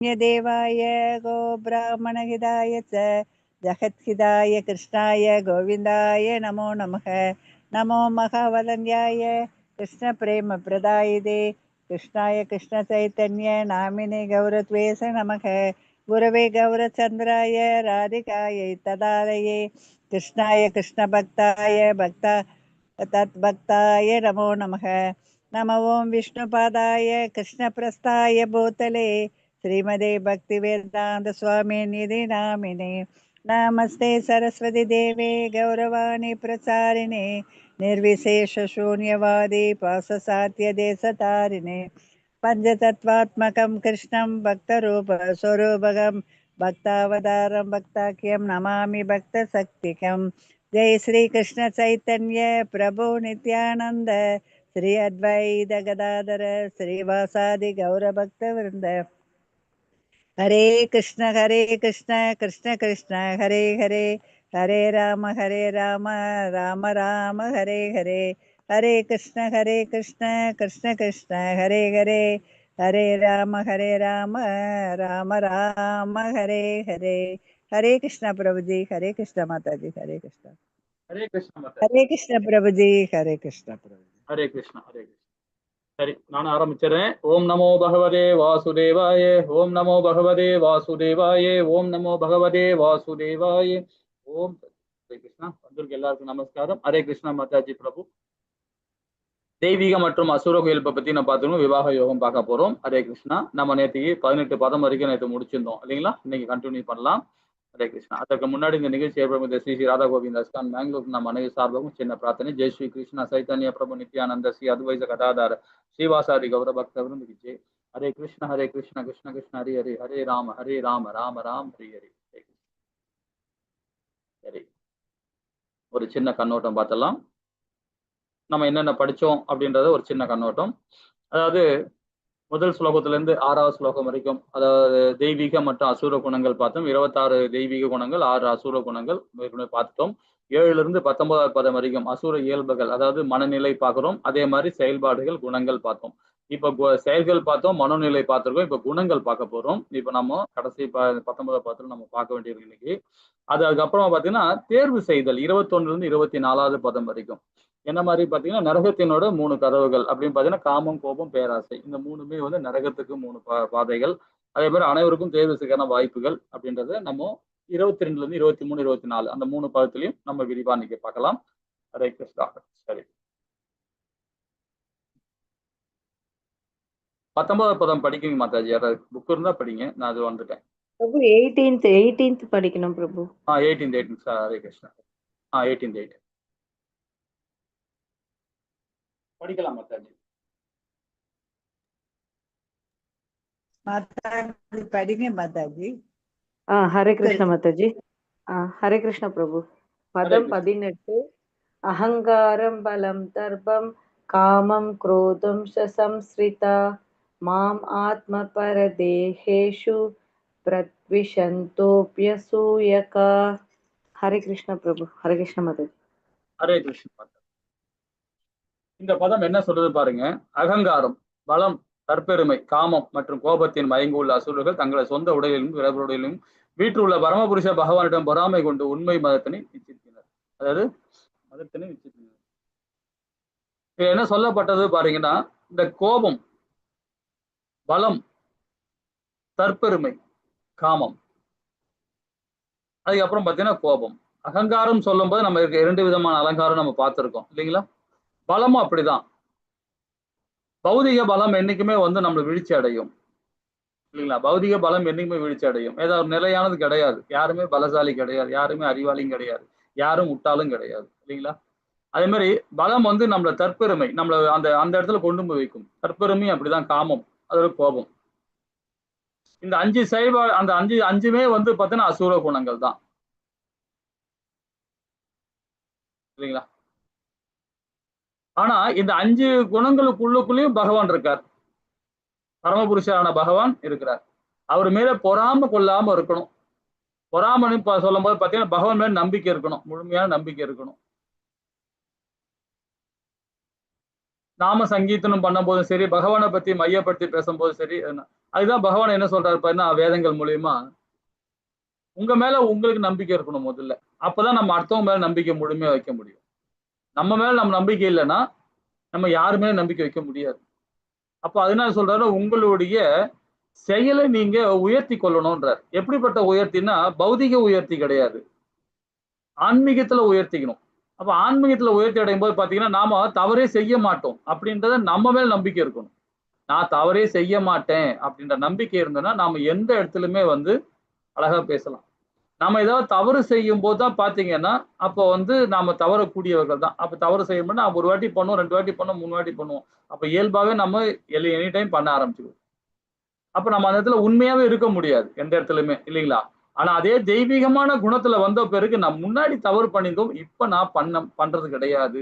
देवाय गो ब्राह्मणहिताय च जगत्हिताय कृष्णाय गोविन्दाय नमो नमः। नमो महावदन्याय कृष्णप्रेमप्रदायिदे कृष्णाय कृष्णचैतन्य नामिने गौरत्वेष नमः। गुरवे गौरचन्द्राय राधिकायै तदालये कृष्णाय कृष्णभक्ताय तद्भक्ताय नमो नमः। नमो ओं विष्णुपादाय कृष्णप्रस्थाय भूतले श्रीमदे भक्तिवेदान्त स्वामी निधि नामिने। नमस्ते सरस्वती देवे गौरवाणी प्रचारिणे निर्विशेष शून्यवादी पाससात्य देशतारिणे। पंचतत्वात्मकं कृष्णं भक्तरूप स्वरूपकं भक्तावतारं भक्ताख्यं नमामि भक्तशक्तिकं। जय श्री कृष्ण चैतन्य प्रभु नित्यानंद श्री अद्वैत गदाधर श्रीवासादि गौरभक्तवृंद। हरे कृष्ण कृष्ण कृष्ण हरे हरे, हरे राम राम राम हरे हरे। हरे कृष्ण कृष्ण कृष्ण हरे हरे, हरे राम राम राम हरे हरे। हरे कृष्ण प्रभु जी, हरे कृष्ण माता जी, हरे कृष्ण। हरे कृष्ण माता, हरे कृष्ण प्रभु जी, हरे कृष्ण प्रभु जी, हरे कृष्ण हरे कृष्ण। சரி, நான் ஆரம்பிச்சிடறேன். ஓம் நமோ பகவதே வாசுதேவாய, ஓம் நமோ பகவதே வாசுதேவாய, ஓம் நமோ பகவதே வாசுதேவாய. ஓம் ஹரே கிருஷ்ணா. வந்திருக்க எல்லாருக்கும் நமஸ்காரம். ஹரே கிருஷ்ணா மாதாஜி பிரபு. தெய்வீக மற்றும் அசுர இயல்பை பத்தி நம்ம பார்த்துக்கணும். விவாக யோகம் பார்க்க போறோம். ஹரே கிருஷ்ணா. நம்ம நேற்றுக்கு 18 பதம் வரைக்கும் நேற்று முடிச்சிருந்தோம் இல்லைங்களா? இன்னைக்கு கண்டினியூ பண்ணலாம். ஹரே கிருஷ்ணா. அதற்கு முன்னாடி இந்த நிகழ்ச்சி ஏற்படும் ஸ்ரீ ஸ்ரீ ராதா கோவிந்த் அஸ்கான் பெங்களூர் நம்ம அனைவரும் சார்பாகவும் சின்ன பிரார்த்தனை. ஜெய் ஸ்ரீ கிருஷ்ணா சைத்தன்ய பிரபு நித்யானந்த ஸ்ரீ அத்வைத கதாதார ஸ்ரீவாசாதி கௌர பக்த விருந்துக்கு ஜெய். ஹரே கிருஷ்ண கிருஷ்ண கிருஷ்ண ஹரி ஹரி, ஹரே ராம ராம ராம் ஹரி ஹரி. சரி, ஒரு சின்ன கண்ணோட்டம் பார்த்தலாம். நம்ம என்னென்ன படிச்சோம் அப்படின்றத ஒரு சின்ன கண்ணோட்டம். அதாவது முதல் ஸ்லோகத்துல இருந்து 6வது ஸ்லோகம் வரைக்கும், அதாவது தெய்வீக மற்றும் அசுர குணங்கள் பார்த்தோம். 26 தெய்வீக குணங்கள், 6 அசுர குணங்கள் பார்த்துட்டோம். 7ல இருந்து 19வது பதம் வரைக்கும் அசுர இயல்புகள், அதாவது மனநிலை பார்க்கிறோம். அதே மாதிரி செயல்பாடுகள், குணங்கள் பார்த்தோம். இப்ப செயல்கள் பார்த்தோம், மனோநிலை பார்த்திருக்கோம். இப்ப குணங்கள் பார்க்க போறோம். இப்ப நம்ம கடைசி 19வது பதத்துல நம்ம பார்க்க வேண்டியிருக்கு இன்னைக்கு. அதுக்கப்புறமா பாத்தீங்கன்னா தேர்வு செய்தல் 21ல இருந்து 24வது பதம் வரைக்கும் என்ன மாதிரி பாத்தீங்கன்னா, நரகத்தினோட 3 கதவுகள் அப்படின்னு பாத்தீங்கன்னா காமம், கோபம், பேராசை. இந்த 3மே வந்து நரகத்துக்கு 3 பாதைகள். அதே மாதிரி அனைவருக்கும் தேர்வு செய்ய வாய்ப்புகள் அப்படின்றத நம்ம 22ல இருந்து 23, 24 அந்த 3 பதத்திலையும் நம்ம விரிவா இன்னைக்கு பார்க்கலாம். ஹரே கிருஷ்ணா. சரி, 19வது பதம் படிக்கிறீங்க மாதாஜி? யாராவது புக் இருந்தா படிங்க, நான் அது வந்துட்டேன். பிரபு 18th படிக்கணும் பிரபு. 18 சார். ஹரே கிருஷ்ணா. 18 படிக்கலாம் மாதாஜி. மாதாஜி படிங்க மாதாஜி. ஹரே கிருஷ்ண மாதாஜி. ஹரே கிருஷ்ண பிரபு. பதம் 18. அகங்காரம் பலம் தர்பம் காமம் குரோதம் சம்ஸ்ரிதா மாம் ஆத்ம பரதேஹேஷு பிரத்விஷந்தோப்யசூயகா. ஹரே கிருஷ்ண பிரபு. ஹரே கிருஷ்ண மாதாஜி. ஹரே கிருஷ்ண மாதாஜி. இந்த பதம் என்ன சொல்றது பாருங்க. அகங்காரம், பலம், தற்பெருமை, காமம் மற்றும் கோபத்தின் மயங்கு உள்ள அசுரர்கள் தங்களை சொந்த உடலிலும் பிறருடையிலும் வீட்டுள்ள பரமபுருஷ பகவானிடம் பொறாமை கொண்டு உண்மை மதத்தினை நிச்சயித்தனர். அதாவது மதத்தினை நிச்சயித்தனர். என்ன சொல்லப்பட்டது பாருங்கன்னா, இந்த கோபம், பலம், தற்பெருமை, காமம், அதுக்கப்புறம் பாத்தீங்கன்னா கோபம். அகங்காரம் சொல்லும் போது நம்ம 2 விதமான அலங்காரம் நம்ம பார்த்திருக்கோம் இல்லைங்களா? பலமும் அப்படிதான். பௌதிக பலம் என்னைக்குமே வந்து நம்மளை வீழ்ச்சி அடையும் இல்லைங்களா? பௌதிக பலம் என்னைக்குமே வீழ்ச்சி அடையும். ஏதாவது நிலையானது கிடையாது. யாருமே பலசாலி கிடையாது, யாருமே அறிவாளியும் கிடையாது, யாரும் முட்டாளும் கிடையாது இல்லைங்களா? அதே மாதிரி பலம் வந்து நம்மள தற்பெருமை, நம்மள அந்த அந்த இடத்துல கொண்டு போய் வைக்கும். தற்பெருமையும் அப்படிதான், காமம், அதோட கோபம். இந்த 5 செயல்பாடு, அந்த 5மே வந்து பார்த்தீங்கன்னா அசுர குணங்கள் தான் இல்லைங்களா? ஆனா இந்த 5 குணங்களுக்குள்ளுக்குள்ளேயும் பகவான் இருக்கார். பரமபுருஷரான பகவான் இருக்கிறார். அவர் மேல பொறாம கொள்ளாம இருக்கணும். பொறாமன்னு சொல்லும் போது பாத்தீங்கன்னா பகவான் மேல நம்பிக்கை இருக்கணும், முழுமையான நம்பிக்கை இருக்கணும். நாம சங்கீர்த்தனம் பண்ணும் போதும் சரி, பகவானை பத்தி மையப்படுத்தி பேசும்போதும் சரி, அதுதான் பகவான் என்ன சொல்றாரு பாருன்னா வேதங்கள் மூலியமா, உங்க மேல உங்களுக்கு நம்பிக்கை இருக்கணும் முதல்ல. அப்பதான் நம்ம அடுத்தவங்க மேல நம்பிக்கை முழுமையா வைக்க முடியும். நம்ம மேல நம்ம நம்பிக்கை இல்லைன்னா நம்ம யாருமே நம்பிக்கை வைக்க முடியாது. அப்ப அதனால சொல்றாரு உங்களுடைய செயலை நீங்க உயர்த்தி கொள்ளணும்ன்றார். எப்படிப்பட்ட உயர்த்தினா பௌதிக உயர்த்தி கிடையாது, ஆன்மீகத்துல உயர்த்திக்கணும். அப்ப ஆன்மீகத்துல உயர்த்தி அடையும் போது பாத்தீங்கன்னா நாம தவறே செய்ய மாட்டோம் அப்படின்றத நம்ம மேல நம்பிக்கை இருக்கணும். நான் தவறே செய்ய மாட்டேன் அப்படின்ற நம்பிக்கை இருந்ததுன்னா நாம எந்த இடத்துலயுமே வந்து அழகா பேசலாம். நாம ஏதாவது தவறு செய்யும் போது தான் பாத்தீங்கன்னா அப்போ வந்து நாம தவறக்கூடியவர்கள் தான். அப்ப தவறு செய்யும்போது நாம ஒரு வாட்டி பண்ணுவோம், 2 வாட்டி பண்ணுவோம், 3 வாட்டி பண்ணுவோம். அப்ப இயல்பாவே நம்ம எனி டைம் பண்ண ஆரம்பிச்சிடுவோம். அப்ப நம்ம அந்த இடத்துல உண்மையாவே இருக்க முடியாது எந்த இடத்துலயுமே, இல்லைங்களா? ஆனா அதே தெய்வீகமான குணத்துல வந்த பிறகு நான் முன்னாடி தவறு பண்ணியிருந்தோம், இப்ப நான் பண்றது கிடையாது.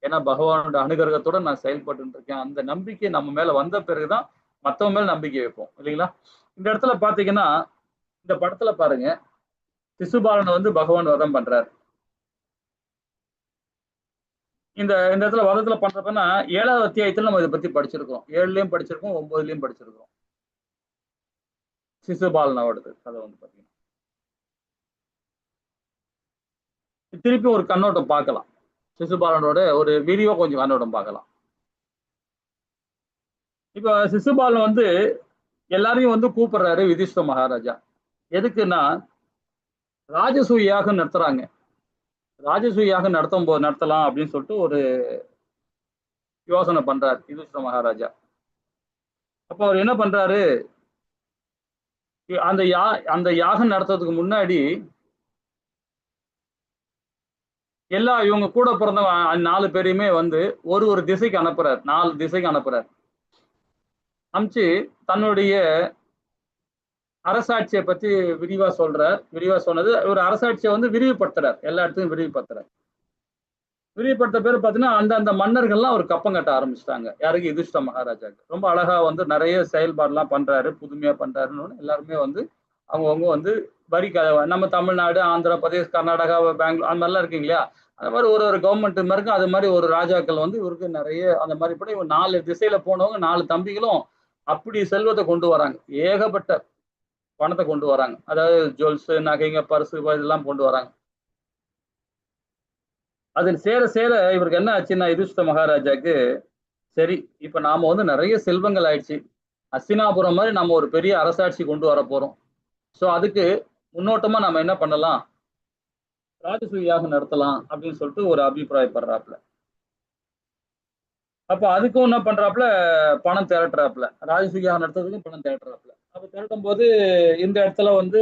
ஏன்னா பகவானோட அனுகிரகத்தோட நான் செயல்பட்டு இருக்கேன். அந்த நம்பிக்கை நம்ம மேல வந்த பிறகுதான் மத்தவங்க மேல நம்பிக்கை வைப்போம், இல்லைங்களா? இந்த இடத்துல பாத்தீங்கன்னா இந்த படத்துல பாருங்க, சிசுபாலனை வந்து பகவான் வதம் பண்றாரு. இந்த இந்த இடத்துல வதத்துல பண்றப்பன்னா 7வது அத்தியாயத்துல நம்ம இதை பத்தி படிச்சிருக்கோம். 7லயும் படிச்சிருக்கோம், 9லயும் படிச்சிருக்கோம். சிசுபாலனோடது கதை வந்து பாத்தீங்கன்னா திருப்பி ஒரு கண்ணோட்டம் பார்க்கலாம். சிசுபாலனோட ஒரு வீடியோ கொஞ்சம் கண்ணோட்டம் பார்க்கலாம். இப்ப சிசுபாலன் வந்து எல்லாரையும் வந்து கூப்பிடுறாரு யுதிஷ்ட மகாராஜா. எதுக்குன்னா ராஜசூய யாகம் நடத்துறாங்க. ராஜசூய யாகம் நடத்தலாம் அப்படின்னு சொல்லிட்டு ஒரு யோசனை பண்றாரு யுதிஷ்ட மகாராஜா. அப்ப அவர் என்ன பண்றாரு, அந்த யாகம் நடத்துறதுக்கு முன்னாடி எல்லா இவங்க கூட பிறந்தவங்க 4 பேரையுமே வந்து ஒரு திசைக்கு அனுப்புறாரு. 4 திசைக்கு அனுப்புறாரு. அனுப்பிச்சு தன்னுடைய அரசாட்சியை பத்தி விரிவா சொல்றார். விரிவா சொன்னது ஒரு அரசாட்சியை வந்து விரிவுபடுத்துறார், எல்லா இடத்தையும் விரிவுபடுத்துறார். விரிவுபடுத்த பேர் பார்த்தீங்கன்னா அந்தந்த மன்னர்கள்லாம் ஒரு கப்பம் கட்ட ஆரம்பிச்சிட்டாங்க. யாருக்கு? யுதிஷ்ட மகாராஜாக்கு. ரொம்ப அழகா வந்து நிறைய செயல்பாடுலாம் பண்றாரு, புதுமையா பண்றாருன்னு எல்லாருமே வந்து அவங்கவுங்க வந்து வரி நம்ம தமிழ்நாடு, ஆந்திர பிரதேஷ், கர்நாடகா, பெங்களூர் அந்த மாதிரிலாம் இருக்கு இல்லையா? அந்த மாதிரி ஒரு கவர்மெண்ட் இருக்கு. அது மாதிரி ஒரு ராஜாக்கள் வந்து இவருக்கு நிறைய அந்த மாதிரி படி 4 திசையில போனவங்க 4 தம்பிகளும் அப்படி செல்வத்தை கொண்டு வராங்க. ஏகப்பட்ட பணத்தை கொண்டு வராங்க. அதாவது ஜுவல்ஸ், நகைங்க, பரிசு இதெல்லாம் கொண்டு வராங்க. அதில் சேர சேர இவருக்கு என்ன ஆச்சுன்னா யுதிஷ்ட மகாராஜாக்கு, சரி இப்ப நாம வந்து நிறைய செல்வங்கள் ஆயிடுச்சு, அஸ்தினாபுரம் மாதிரி நம்ம ஒரு பெரிய அரசாட்சி கொண்டு வர போறோம். சோ அதுக்கு முன்னோட்டமா நம்ம என்ன பண்ணலாம், ராஜசூய யாகம் நடத்தலாம் அப்படின்னு சொல்லிட்டு ஒரு அபிப்பிராயப்படுறாப்புல. அப்ப அதுக்கும் என்ன பண்றாப்புல, பணம் திரட்டுறாப்புல. ராஜசூய யாகம் நடத்துறதுக்கும் பணம் திரட்டுறாப்புல. அப்ப திரட்டும் போது இந்த இடத்துல வந்து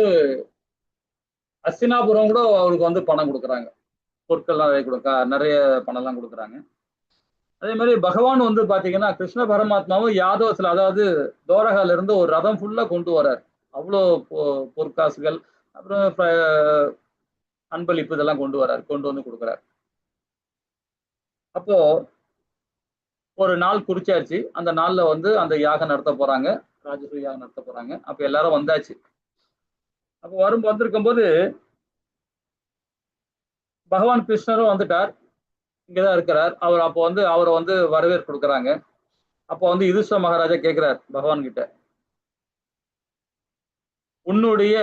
அஸ்தினாபுரம் கூட அவருக்கு வந்து பணம் கொடுக்குறாங்க. பொருட்கள்லாம் நிறைய பணம் எல்லாம் கொடுக்குறாங்க. அதே மாதிரி பகவான் வந்து பாத்தீங்கன்னா கிருஷ்ண பரமாத்மாவும் யாதவத்துல, அதாவது தோரகால இருந்து ஒரு ரதம் ஃபுல்லா கொண்டு வர்றார். அவ்வளோ பொற்காசுகள், அப்புறம் அன்பளிப்பு இதெல்லாம் கொண்டு வந்து கொடுக்குறாரு. அப்போ ஒரு நாள் குறிச்சாச்சு. அந்த நாள்ல வந்து அந்த யாகம் நடத்த போறாங்க, ராஜசூய யாகம் நடத்த போறாங்க. அப்ப எல்லாரும் வந்தாச்சு. அப்ப வந்திருக்கும் போது பகவான் கிருஷ்ணரும் வந்துட்டார், இங்கதான் இருக்கிறார். அவர் அப்போ வந்து அவரை வந்து வரவேற்பு கொடுக்குறாங்க. அப்போ வந்து யுதிஷ்ட மகாராஜா கேட்கிறார் பகவான் கிட்ட, உன்னுடைய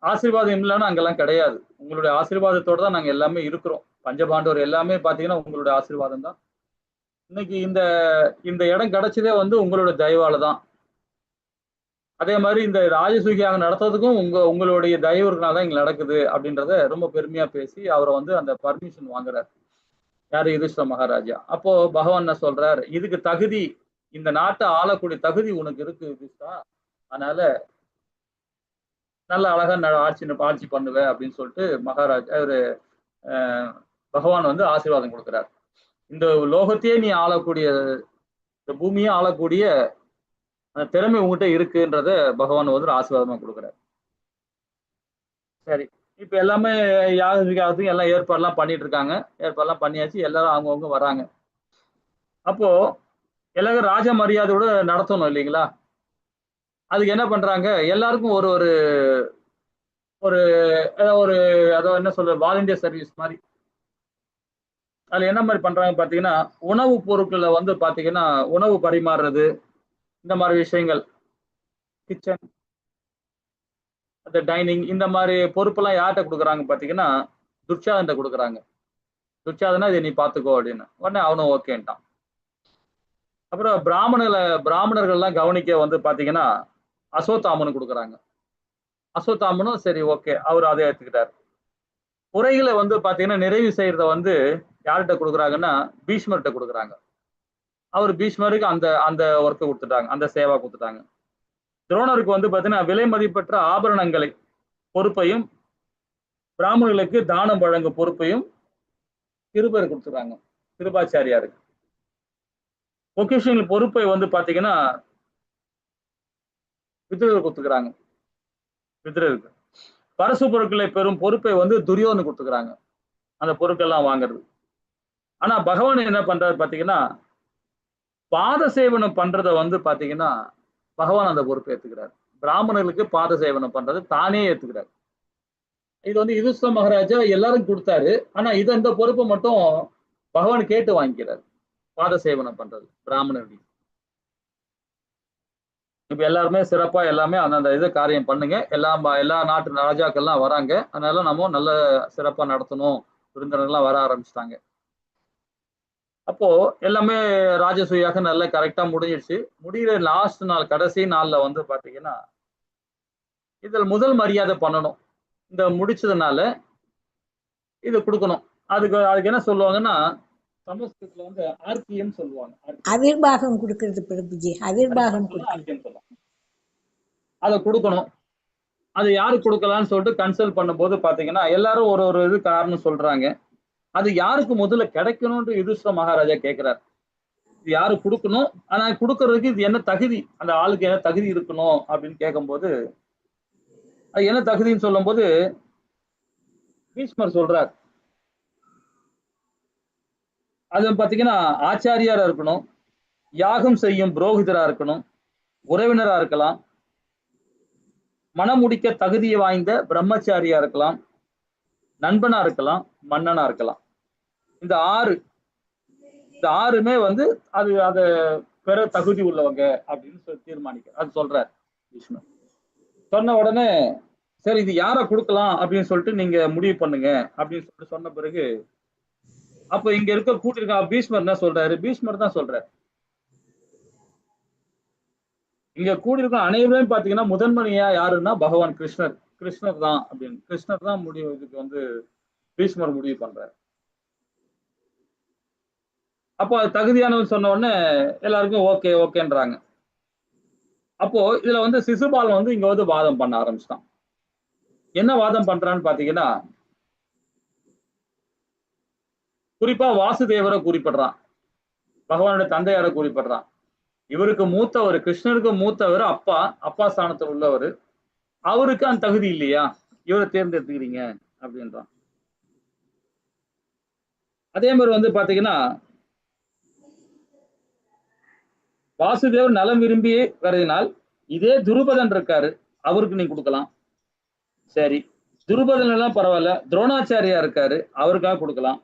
ஆசீர்வாதம் இல்லைன்னா அங்கெல்லாம் கிடையாது, உங்களுடைய ஆசீர்வாதத்தோட தான் நாங்க எல்லாமே இருக்கிறோம். பஞ்சபாண்டவர் எல்லாமே பாத்தீங்கன்னா உங்களுடைய ஆசீர்வாதம் தான். இன்னைக்கு இந்த இந்த இடம் கிடைச்சதே வந்து உங்களோட தயவால தான். அதே மாதிரி இந்த ராஜசூயாக நடத்துறதுக்கும் உங்களுடைய தயவுனால தான் இங்க நடக்குது அப்படின்றத ரொம்ப பெருமையா பேசி அவரை வந்து அந்த பர்மிஷன் வாங்குறாரு. யாரு? யுதிஷ்ட மகாராஜா. அப்போ பகவான் என்ன சொல்றார், இதுக்கு தகுதி, இந்த நாட்டை ஆளக்கூடிய தகுதி உனக்கு இருக்கு யுதிஷ்டா, அதனால நல்ல அழகா ஆட்சி பண்ணுவேன் அப்படின்னு சொல்லிட்டு மகாராஜா ஒரு பகவான் வந்து ஆசீர்வாதம் கொடுக்கிறார். இந்த லோகத்தையே நீ ஆளக்கூடிய, இந்த பூமியை ஆளக்கூடிய அந்த திறமை உங்ககிட்ட இருக்குன்றத பகவான் வந்து ஆசீர்வாதமா கொடுக்குறாரு. சரி, இப்ப எல்லாமே யாகத்துக்கு எல்லாம் ஏற்பாடுலாம் பண்ணிட்டு இருக்காங்க. ஏற்பாடுலாம் பண்ணியாச்சு, எல்லாரும் அவங்கவுங்க வராங்க. அப்போ எல்லாரும் ராஜ மரியாதையோட நடத்தணும் இல்லைங்களா? அதுக்கு என்ன பண்றாங்க, எல்லாருக்கும் ஒரு ஒரு ஒரு ஒரு அதாவது என்ன சொல்ற வாலண்டியர் சர்வீஸ் மாதிரி அதுல என்ன மாதிரி பண்றாங்க பாத்தீங்கன்னா, உணவு பொருட்களை வந்து பாத்தீங்கன்னா உணவு பரிமாறுறது, இந்த மாதிரி விஷயங்கள், கிச்சன், அந்த டைனிங், இந்த மாதிரி பொறுப்பெல்லாம் யார்கிட்ட கொடுக்குறாங்க பாத்தீங்கன்னா துர்ச்சாதன்ட்ட கொடுக்குறாங்க. துர்ச்சாதனா இதை நீ பாத்துக்கோ அப்படின்னு. உடனே அவனும் ஓகேன்ட்டான். அப்புறம் பிராமணர்கள்லாம் கவனிக்க வந்து பாத்தீங்கன்னா அசோத்தாமனு கொடுக்குறாங்க. அசோத்தாமனும் சரி ஓகே அவர் அதை ஏத்துக்கிட்டார். குறைகளை வந்து பாத்தீங்கன்னா நிறைவு செய்யறத வந்து யார்கிட்ட கொடுக்குறாங்கன்னா பீஷ்மர்கிட்ட கொடுக்குறாங்க. அவர் பீஷ்மருக்கு அந்த அந்த ஒர்க்கை கொடுத்துட்டாங்க, அந்த சேவா கொடுத்துட்டாங்க. துரோணருக்கு வந்து பாத்தீங்கன்னா விலை மதிப்பற்ற ஆபரணங்களை பொறுப்பையும், பிராமணர்களுக்கு தானம் வழங்கும் பொறுப்பையும் கிருபர் கொடுத்துறாங்க, கிருபாச்சாரியாருக்கு. பொக்கிஷங்கள் பொறுப்பை வந்து பாத்தீங்கன்னா விதுரர் கொடுத்துக்கிறாங்க, விதுரருக்கு. பரசு பொருட்களை பெறும் பொறுப்பை வந்து துரியோதனு கொடுத்துக்கிறாங்க, அந்த பொருட்கள்லாம் வாங்குறது. ஆனா பகவான் என்ன பண்றாரு பாத்தீங்கன்னா, பாத சேவனம் பண்றத வந்து பாத்தீங்கன்னா பகவான் அந்த பொறுப்பை ஏத்துக்கிறார். பிராமணர்களுக்கு பாத சேவனம் பண்றது தானே ஏத்துக்கிறார். இது வந்து யுதிஷ்டிர மகாராஜா எல்லாரும் கொடுத்தாரு. ஆனா இது அந்த பொறுப்பை மட்டும் பகவான் கேட்டு வாங்கிக்கிறார், பாத சேவனம் பண்றது பிராமணர்களுக்கு. இப்ப எல்லாருமே சிறப்பா எல்லாமே அந்தந்த இதை காரியம் பண்ணுங்க. எல்லா நாட்டு ராஜாக்கள்லாம் வராங்க. அதனால நம்ம நல்ல சிறப்பா நடத்தணும். விருந்தினர்லாம் வர ஆரம்பிச்சிட்டாங்க. அப்போ எல்லாமே ராஜசூயாக நல்லா கரெக்டா முடிஞ்சிடுச்சு. முடிகிற லாஸ்ட் நாள், கடைசி நாள்ல வந்து பாத்தீங்கன்னா இதில் முதல் மரியாதை பண்ணணும். இந்த முடிச்சதுனால இது கொடுக்கணும். அதுக்கு என்ன சொல்லுவாங்கன்னா சமஸ்கிருதத்துல வந்து ஆர்கியம் சொல்லுவாங்க. அவிர்வாகம் கொடுக்கிறது பிரபுஜி, அவிர்வாகம் சொல்லுவாங்க. அதை கொடுக்கணும். அது யாருக்கு கொடுக்கலாம்னு சொல்லிட்டு கன்சல்ட் பண்ணும்போது பாத்தீங்கன்னா எல்லாரும் ஒரு ஒரு இது காரணம் சொல்றாங்க. அது யாருக்கு முதல்ல கிடைக்கணும்னு யுதிஷ்டிர மகாராஜா கேட்கிறார். இது யாரு கொடுக்கணும், ஆனா கொடுக்கறதுக்கு இது என்ன தகுதி, அந்த ஆளுக்கு என்ன தகுதி இருக்கணும் அப்படின்னு கேட்கும்போது அது என்ன தகுதின்னு சொல்லும் போது பீஷ்மர் சொல்றார். அது பாத்தீங்கன்னா ஆச்சாரியாரா இருக்கணும், யாகம் செய்யும் புரோகிதரா இருக்கணும், உறவினரா இருக்கலாம், மனமுடிக்க தகுதி வாய்ந்த பிரம்மச்சாரியா இருக்கலாம், நண்பனா இருக்கலாம், மன்னனா இருக்கலாம். இந்த ஆறுமே வந்து அது அத பெற தகுதி உள்ளவங்க அப்படின்னு தீர்மானிக்க அது சொல்றார் பீஷ்மர். சொன்ன உடனே சரி இது யார கொடுக்கலாம் அப்படின்னு சொல்லிட்டு நீங்க முடிவு பண்ணுங்க அப்படின்னு சொல்லிட்டு சொன்ன பிறகு அப்ப இங்க இருக்க கூட்டிருக்க பீஷ்மர் என்ன சொல்றாரு, பீஷ்மர் தான் சொல்றாரு. இங்க கூடியிருக்க அனைவரையும் பாத்தீங்கன்னா முதன்மணியா யாருன்னா பகவான் கிருஷ்ணர் தான் அப்படின்னு. கிருஷ்ணர் தான் முடிவு, இதுக்கு வந்து பீஷ்மர் முடிவு பண்றாரு. அப்போ அது தகுதியானவன் சொன்ன உடனே எல்லாருக்கும் ஓகேன்றாங்க. அப்போ இதுல வந்து சிசுபாலன் வந்து இங்க வந்து வாதம் பண்ண ஆரம்பிச்சிட்டான். என்ன வாதம் பண்றான்னு பாத்தீங்கன்னா குறிப்பா வாசுதேவரை குறிப்பிடுறான், பகவானுடைய தந்தையார குறிப்பிடுறான். இவருக்கு மூத்தவர், கிருஷ்ணருக்கு மூத்தவர் அப்பா ஸ்தானத்தில் உள்ளவர். அவருக்கு அந்த தகுதி இல்லையா, இவரை தேர்ந்தெடுத்துக்கிறீங்க அப்படின்றான். அதே மாதிரி வந்து பாத்தீங்கன்னா வாசுதேவர் நலம் விரும்பி வருதினால் இதே துருபதன் இருக்காரு, அவருக்கு நீ கொடுக்கலாம். சரி, துருபதன் எல்லாம் பரவாயில்ல, துரோணாச்சாரியா இருக்காரு, அவருக்காக கொடுக்கலாம்.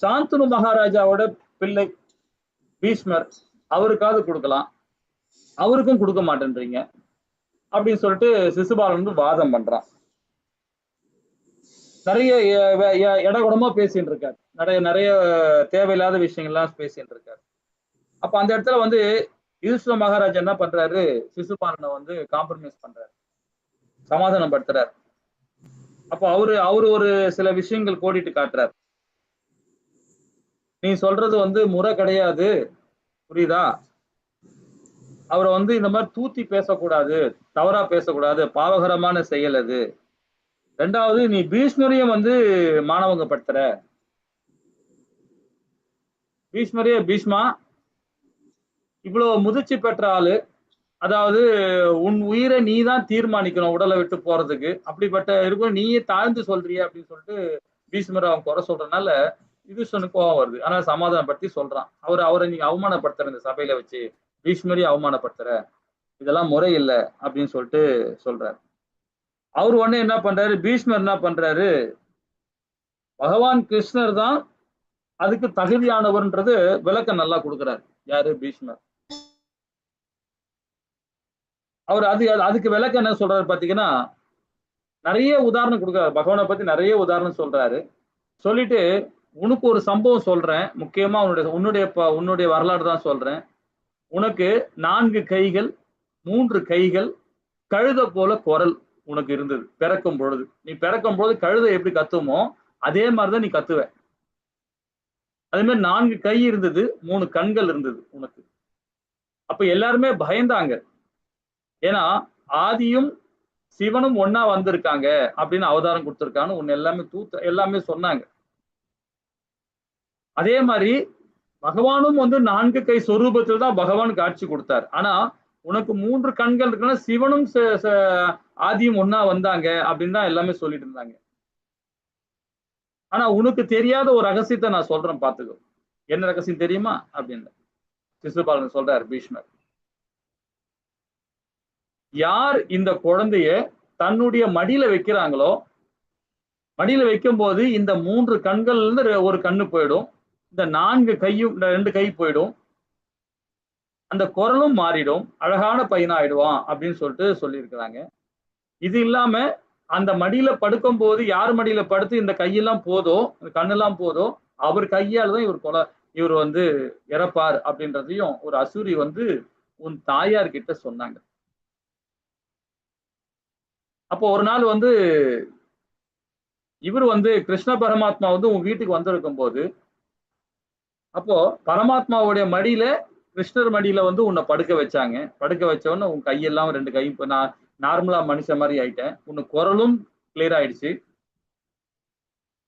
சாந்தனு மகாராஜாவோட பிள்ளை பீஷ்மர், அவருக்காவது கொடுக்கலாம், அவருக்கும் கொடுக்க மாட்டேன்றீங்க அப்படின்னு சொல்லிட்டு சிசுபாலன் வந்து வாதம் பண்றான். நிறைய இடகுடமா பேசிட்டு இருக்காரு, நிறைய தேவையில்லாத விஷயங்கள்லாம் பேசிட்டு இருக்காரு. அப்ப அந்த இடத்துல வந்து யுதிஷ்டிர மகாராஜா என்ன பண்றாரு, சிசுபாலனை வந்து காம்ப்ரமைஸ் பண்றாரு, சமாதானம் படுத்துறாரு. அப்போ அவரு ஒரு சில விஷயங்கள் கோடிட்டு காட்டுறாரு. நீ சொல்றது வந்து முறை கிடையாது, புரியுதா? அவரை வந்து இந்த மாதிரி தூத்தி பேசக்கூடாது, தவறா பேசக்கூடாது, பாவகரமான செயல் அது. ரெண்டாவது நீ பீஷ்மரையும் வந்து மானவங்கப்படுத்துற. பீஷ்மா இவ்வளவு முதிர்ச்சி பெற்ற ஆளு, அதாவது உன் உயிரை நீ தான் தீர்மானிக்கணும் உடலை விட்டு போறதுக்கு, அப்படிப்பட்ட இருக்கும் நீயே தாழ்ந்து சொல்றிய அப்படின்னு சொல்லிட்டு பீஷ்மரை அவன் குறை சொல்றதுனால யுதிஷ்டனுக்கு கோவம் வருது. ஆனா சமாதானப்படுத்தி சொல்றான், அவரை நீங்க அவமானப்படுத்துற, இந்த சபையில வச்சு பீஷ்மரையும் அவமானப்படுத்துற, இதெல்லாம் முறை இல்லை அப்படின்னு சொல்லிட்டு சொல்றாரு. அவர் உடனே என்ன பண்றாரு, பீஷ்மர் என்ன பண்றாரு, பகவான் கிருஷ்ணர் தான் அதுக்கு தகுதியானவர்ன்றது விளக்கம் நல்லா கொடுக்கிறார். யாரு? பீஷ்மர். அவர் அதுக்கு விளக்கம் என்ன சொல்றாரு பாத்தீங்கன்னா, நிறைய உதாரணம் கொடுக்கிறார். பகவானை பத்தி நிறைய உதாரணம் சொல்றாரு. சொல்லிட்டு உனக்கு ஒரு சம்பவம் சொல்றேன், முக்கியமா உன்னுடைய வரலாறு தான் சொல்றேன். உனக்கு 4 கைகள், 3 கைகள், கழுத போல குரல் உனக்கு இருந்தது பிறக்கும் பொழுது. நீ பிறக்கும் பொழுது கழுதை எப்படி கத்துமோ அதே மாதிரிதான் நீ கத்துவ. அதே மாதிரி 4 கை இருந்தது, 3 கண்கள் இருந்தது உனக்கு. அப்ப எல்லாருமே பயந்தாங்க. ஏன்னா ஆதியும் சிவனும் ஒன்னா வந்திருக்காங்க அப்படின்னு அவதாரம் கொடுத்திருக்கான்னு உன்னை எல்லாமே சொன்னாங்க. அதே மாதிரி பகவானும் 4 கை சொரூபத்தில் தான் பகவான் காட்சி கொடுத்தார். ஆனா உனக்கு 3 கண்கள் இருக்குன்னா சிவனும் ஆதியும் ஒன்னா வந்தாங்க அப்படின்னு தான் எல்லாமே சொல்லிட்டு இருந்தாங்க. ஆனா உனக்கு தெரியாத ஒரு ரகசியத்தை நான் சொல்றேன், பாத்துக்கோ. என்ன ரகசியம் தெரியுமா அப்படின்னு சிசுபாலன் சொல்றார் பீஷ்மர். யார் இந்த குழந்தைய தன்னுடைய மடியில வைக்கிறாங்களோ, மடியில வைக்கும் போது இந்த 3 கண்கள்ல இருந்து ஒரு கண்ணு போயிடும், இந்த 4 கையும் 2 கை போயிடும், அந்த குரலும் மாறிடும், அழகான பையனாயிடுவான் அப்படின்னு சொல்லியிருக்கிறாங்க. இது இல்லாம அந்த மடியில படுக்கும் போது யார் மடியில படுத்து இந்த கையெல்லாம் போதோ, இந்த கண்ணெல்லாம் போதோ, அவர் கையால் தான் இவர் இறப்பார் அப்படின்றதையும் ஒரு அசூரி உன் தாயார் கிட்ட சொன்னாங்க. அப்போ ஒரு நாள் இவர் கிருஷ்ண பரமாத்மா உன் வீட்டுக்கு வந்திருக்கும் போது, அப்போ பரமாத்மாவுடைய மடியில கிருஷ்ணர் மடியில உன்னை படுக்க வச்சாங்க. படுக்க வச்சவொன்னு உன் கையெல்லாம் 2 கை, இப்ப நான் நார்மலா மனுஷ மாதிரி ஆயிட்டேன், உன் குரலும் கிளியர் ஆயிடுச்சு.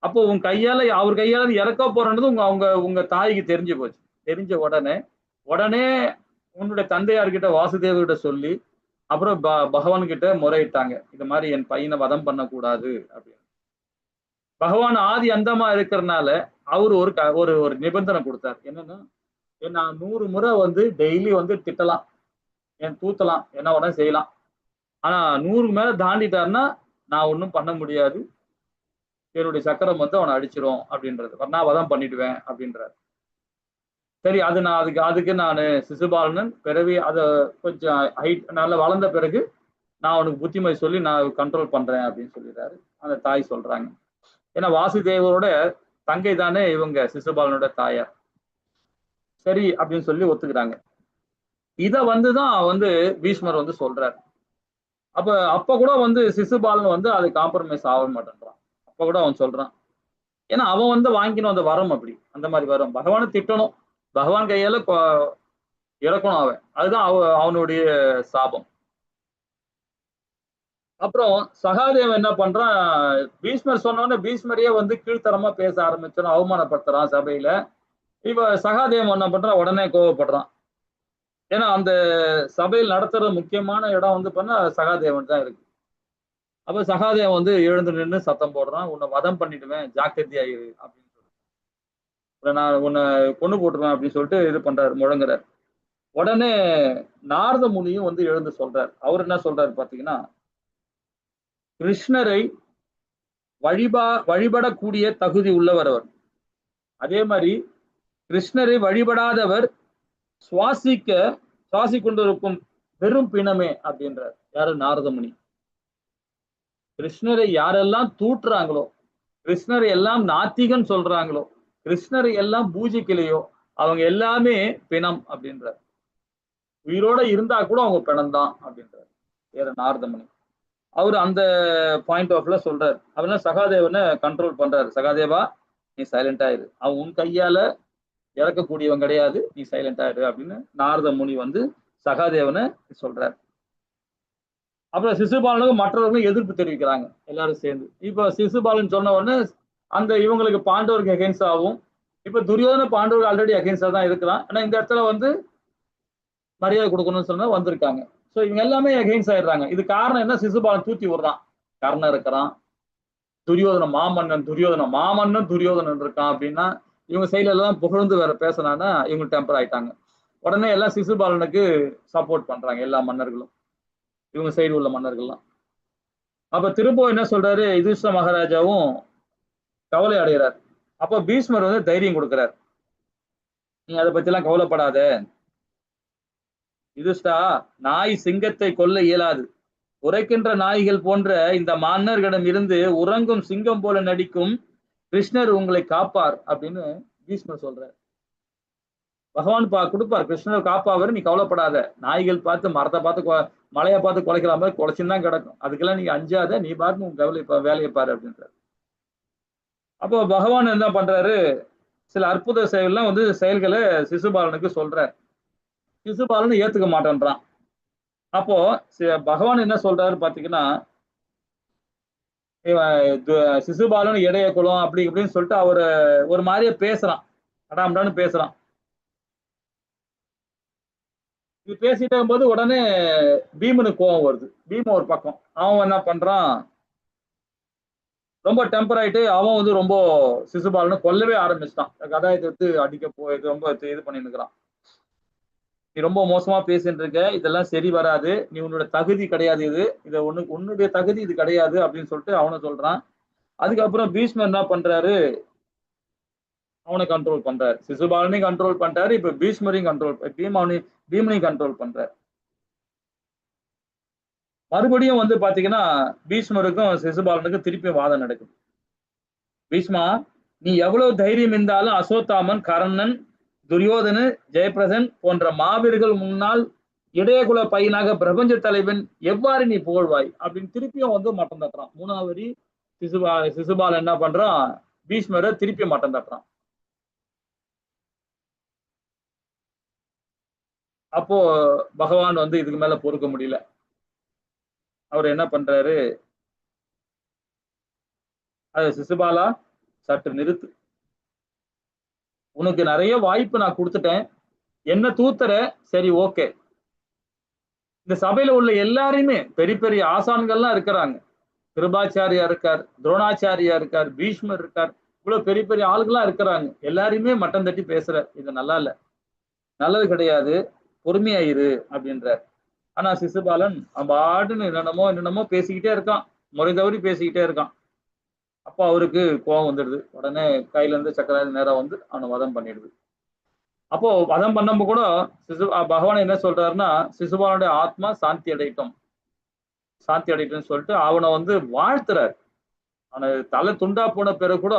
அப்போ அவர் கையால இறக்க போறது உங்க தாய்க்கு தெரிஞ்சு போச்சு. தெரிஞ்ச உடனே உன்னுடைய தந்தையார்கிட்ட வாசுதேவர்கிட்ட சொல்லி அப்புறம் பகவான் கிட்ட முறையிட்டாங்க, இது மாதிரி என் பையனை வதம் பண்ணக்கூடாது அப்படின்னு. பகவான் ஆதி அந்தமா இருக்கிறதுனால அவரு ஒரு நிபந்தனை கொடுத்தார். என்னன்னா, நான் 100 முறை டெய்லி திட்டலாம், தூத்தலாம், என்ன உடனே செய்யலாம். ஆனா 100 மேல தாண்டிட்டாருன்னா நான் ஒன்றும் பண்ண முடியாது, என்னுடைய சக்கரம் அவனை அடிச்சிரும் அப்படின்றது, நான் வதம் பண்ணிடுவேன் அப்படின்றாரு. சரி, அதுக்கு நான் சிசுபாலனன் பிறவி அதை கொஞ்சம் ஹைட் நல்லா வளர்ந்த பிறகு நான் அவனுக்கு புத்திமதி சொல்லி நான் கண்ட்ரோல் பண்றேன் அப்படின்னு சொல்லிடுறாரு அந்த தாய் சொல்றாங்க. ஏன்னா வாசுதேவரோட தங்கை தானே இவங்க சிசுபாலனோட தாயார். சரி அப்படின்னு சொல்லி ஒத்துக்கிறாங்க. இத தான் பீஷ்மர் சொல்றாரு. அப்ப கூட சிசுபாலன் அது காம்ப்ரமைஸ் ஆக மாட்டேன்றான். அப்ப கூட அவன் சொல்றான், ஏன்னா அவன் வாங்கினோம் அந்த வரம், அப்படி அந்த மாதிரி வரம். பகவானை திட்டணும், பகவான் கையால இறக்கணும் அவன், அதுதான் அவனுடைய சாபம். அப்புறம் சகாதேவன் என்ன பண்றான், பீஷ்மர் சொன்னோடனே பீஷ்மரையே கீழ்த்தரமா பேச ஆரம்பிச்சான், அவமானப்படுத்துறான் சபையில. இப்ப சகாதேவன் என்ன பண்றான், உடனே கோவப்படுறான். ஏன்னா அந்த சபையில் நடத்துற முக்கியமான இடம் பண்ணா சகாதேவன் தான் இருக்கு. அப்ப சகாதேவன் எழுந்து நின்று சத்தம் போடுறான், உன்னை வதம் பண்ணிடுவேன், ஜாக்கிரதையாயிரு அப்படின்னு சொல்லி, நான் உன்னை கொண்டு போட்டுருவேன் அப்படின்னு சொல்லிட்டு இது பண்றாரு, முழங்குறார். உடனே நாரத முனியும் எழுந்து சொல்றார். அவர் என்ன சொல்றாரு பாத்தீங்கன்னா, கிருஷ்ணரை வழிபடக்கூடிய தகுதி உள்ளவர் அவர். அதே மாதிரி கிருஷ்ணரை வழிபடாதவர் சுவாசி கொண்டிருக்கும் பெரும் பிணமே அப்படின்றார். யாரு? நாரத முனி. கிருஷ்ணரை யாரெல்லாம் தூற்றுறாங்களோ, கிருஷ்ணரை எல்லாம் நாத்திகன் சொல்றாங்களோ, கிருஷ்ணரை எல்லாம் பூஜிக்கலையோ, அவங்க எல்லாமே பிணம் அப்படின்றார். உயிரோட இருந்தா கூட அவங்க பிணம் தான் அப்படின்றார் வேற நாரதமுனி. அவர் அந்த பாயிண்ட் ஆஃப்ல சொல்றாரு. அவன் சகாதேவனை கண்ட்ரோல் பண்றாரு. சகாதேவா, நீ சைலண்ட் ஆயிரு, அவன் உன் கையால இறக்கக்கூடியவன் கிடையாது, நீ சைலண்ட் ஆயிரு அப்படின்னு நாரத முனி சகாதேவனை சொல்றாரு. அப்புறம் சிசுபாலனுக்கு மற்றவர்களும் எதிர்ப்பு தெரிவிக்கிறாங்க எல்லாரும் சேர்ந்து. இப்ப சிசுபாலன் சொன்ன உடனே இவங்களுக்கு பாண்டவருக்கு அகென்ஸ்ட் ஆகும். இப்ப துரியோதன பாண்டவர்கள் ஆல்ரெடி அகென்ஸ்டா தான் இருக்கிறான். ஆனா இந்த இடத்துல மரியாதை கொடுக்கணும்னு சொன்னா வந்திருக்காங்க. ஸோ இவங்க எல்லாமே அகெயின்ஸ்ட் ஆயிடுறாங்க. இது காரணம் என்ன? சிசுபாலன் தூத்தி விடுறான். கர்ணன் இருக்கிறான், துரியோதன மாமன்னன் துரியோதனன் இருக்கான் அப்படின்னா இவங்க சைட்ல எல்லாம் புகழ்ந்து வேற பேசினான்னா இவங்க டெம்பர் ஆயிட்டாங்க. உடனே எல்லாம் சிசுபாலனுக்கு சப்போர்ட் பண்றாங்க எல்லா மன்னர்களும், இவங்க சைடு உள்ள மன்னர்கள்லாம். அப்ப திரும்ப என்ன சொல்றாரு, யுதிஷ்டிர மகாராஜாவும் கவலை அடைகிறார். அப்போ பீஷ்மர் வந்து தைரியம் கொடுக்கிறார். நீ அதை பத்தி எல்லாம் கவலைப்படாத யுதிஷ்டா, நாய் சிங்கத்தை கொல்ல இயலாது. உரைக்கின்ற நாய்கள் போன்ற இந்த மன்னர்களிடம் இருந்து உறங்கும் சிங்கம் போல நடிக்கும் கிருஷ்ணர் உங்களை காப்பார் அப்படின்னு பீஷ்மர் சொல்றார். பகவான் கொடுப்பார், கிருஷ்ணர் காப்பாவர், நீ கவலைப்படாத. நாய்கள் பார்த்து மரத்தை பார்த்து மலையை பார்த்து குலைக்கிற மாதிரி குலைச்சுன்னு தான் கிடக்கும், அதுக்கெல்லாம் நீங்க அஞ்சாத, நீ பார்த்து உங்க வேலையை பாரு அப்படின்றார். அப்போ பகவான் என்ன பண்றாரு, சில அற்புத செயல்லாம் வந்து செயல்களை சிசுபாலனுக்கு சொல்றார். சிசுபாலன் ஏத்துக்க மாட்டேன்றான். அப்போ பகவான் என்ன சொல்றாரு பாத்தீங்கன்னா, சிசுபாலன் இடைய குலம் அப்படி இப்படின்னு சொல்லிட்டு அவரு ஒரு மாதிரியே பேசுறான், அடாமடான்னு பேசுறான். இது பேசிட்டு இருக்கும்போது உடனே பீமனுக்கு கோபம் வருது. பீமன் ஒரு பக்கம், அவன் என்ன பண்றான், ரொம்ப டெம்பர் ஆயிட்டு அவன் வந்து ரொம்ப சிசுபாலனை கொல்லவே ஆரம்பிச்சிட்டான். கதாயத்தை எடுத்து அடிக்க போய் ரொம்ப இது பண்ணிட்டு இருக்கிறான். நீ ரொம்ப மோசமா பேசிட்டு இருக்க, இதெல்லாம் சரி வராது, நீ உன்னோட தகுதி கிடையாது, இதை உன்னுடைய தகுதி இது கிடையாது அப்படின்னு சொல்லிட்டு அவனை சொல்றான். அதுக்கப்புறம் பீஷ்மர் என்ன பண்றாரு, அவனை கண்ட்ரோல் பண்றாரு. சிசுபாலனையும் கண்ட்ரோல் பண்றாரு, இப்ப பீஷ்மரையும் கண்ட்ரோல், பீமனையும் கண்ட்ரோல் பண்றாரு. மறுபடியும் வந்து பாத்தீங்கன்னா பீஷ்மருக்கும் சிசுபாலனுக்கும் திருப்பி வாதம் நடக்குது. பீஷ்மா, நீ எவ்வளவு தைரியம் இருந்தாலும் அசோத்தாமன், கர்ணன், துரியோதனு, ஜெயபிரதன் போன்ற மாவீரர்கள் முன்னால் இடையகுல பையனாக பிரபஞ்ச தலைவன் எவ்வாறு நீ புகழ்வாய் அப்படின்னு திருப்பியும் வந்து மட்டம் தட்டுறான். மூணாவரி சிசுபாலன் என்ன பண்றான், பீஷ்மரை திருப்பி மட்டம் தட்டுறான். அப்போ பகவான் வந்து இதுக்கு மேல பொறுக்க முடியல. அவர் என்ன பண்றாரு, அது சிசுபாலா சற்று நிறுத்து, உனக்கு நிறைய வாய்ப்பு நான் கொடுத்துட்டேன், என்ன தூத்துற, சரி ஓகே. இந்த சபையில உள்ள எல்லாரையுமே பெரிய பெரிய ஆசான்கள்லாம் இருக்கிறாங்க, கிருபாச்சாரியா இருக்கார், துரோணாச்சாரியா இருக்கார், பீஷ்மர் இருக்கார், இவ்வளவு பெரிய பெரிய ஆளுகள்லாம் இருக்கிறாங்க, எல்லாரையுமே மட்டம் தட்டி பேசுற, இது நல்லா இல்ல, நல்லது கிடையாது, பொறுமையாயிரு அப்படின்றார். ஆனா சிசுபாலன் பாட்டுன்னு என்னென்னமோ பேசிக்கிட்டே இருக்கான், முறை தவறி பேசிக்கிட்டே இருக்கான். அப்போ அவருக்கு கோபம் வந்துடுது. உடனே கையில இருந்து சக்கராதி நேரம் வந்து அவனை வதம் பண்ணிடுது. அப்போ வதம் பண்ணப்போ கூட பகவான் என்ன சொல்றாருன்னா, சிசுபாலனுடைய ஆத்மா சாந்தி அடையட்டும் சொல்லிட்டு அவனை வந்து வாழ்த்துறாரு. அவனை தலை துண்டா போன பிறகு கூட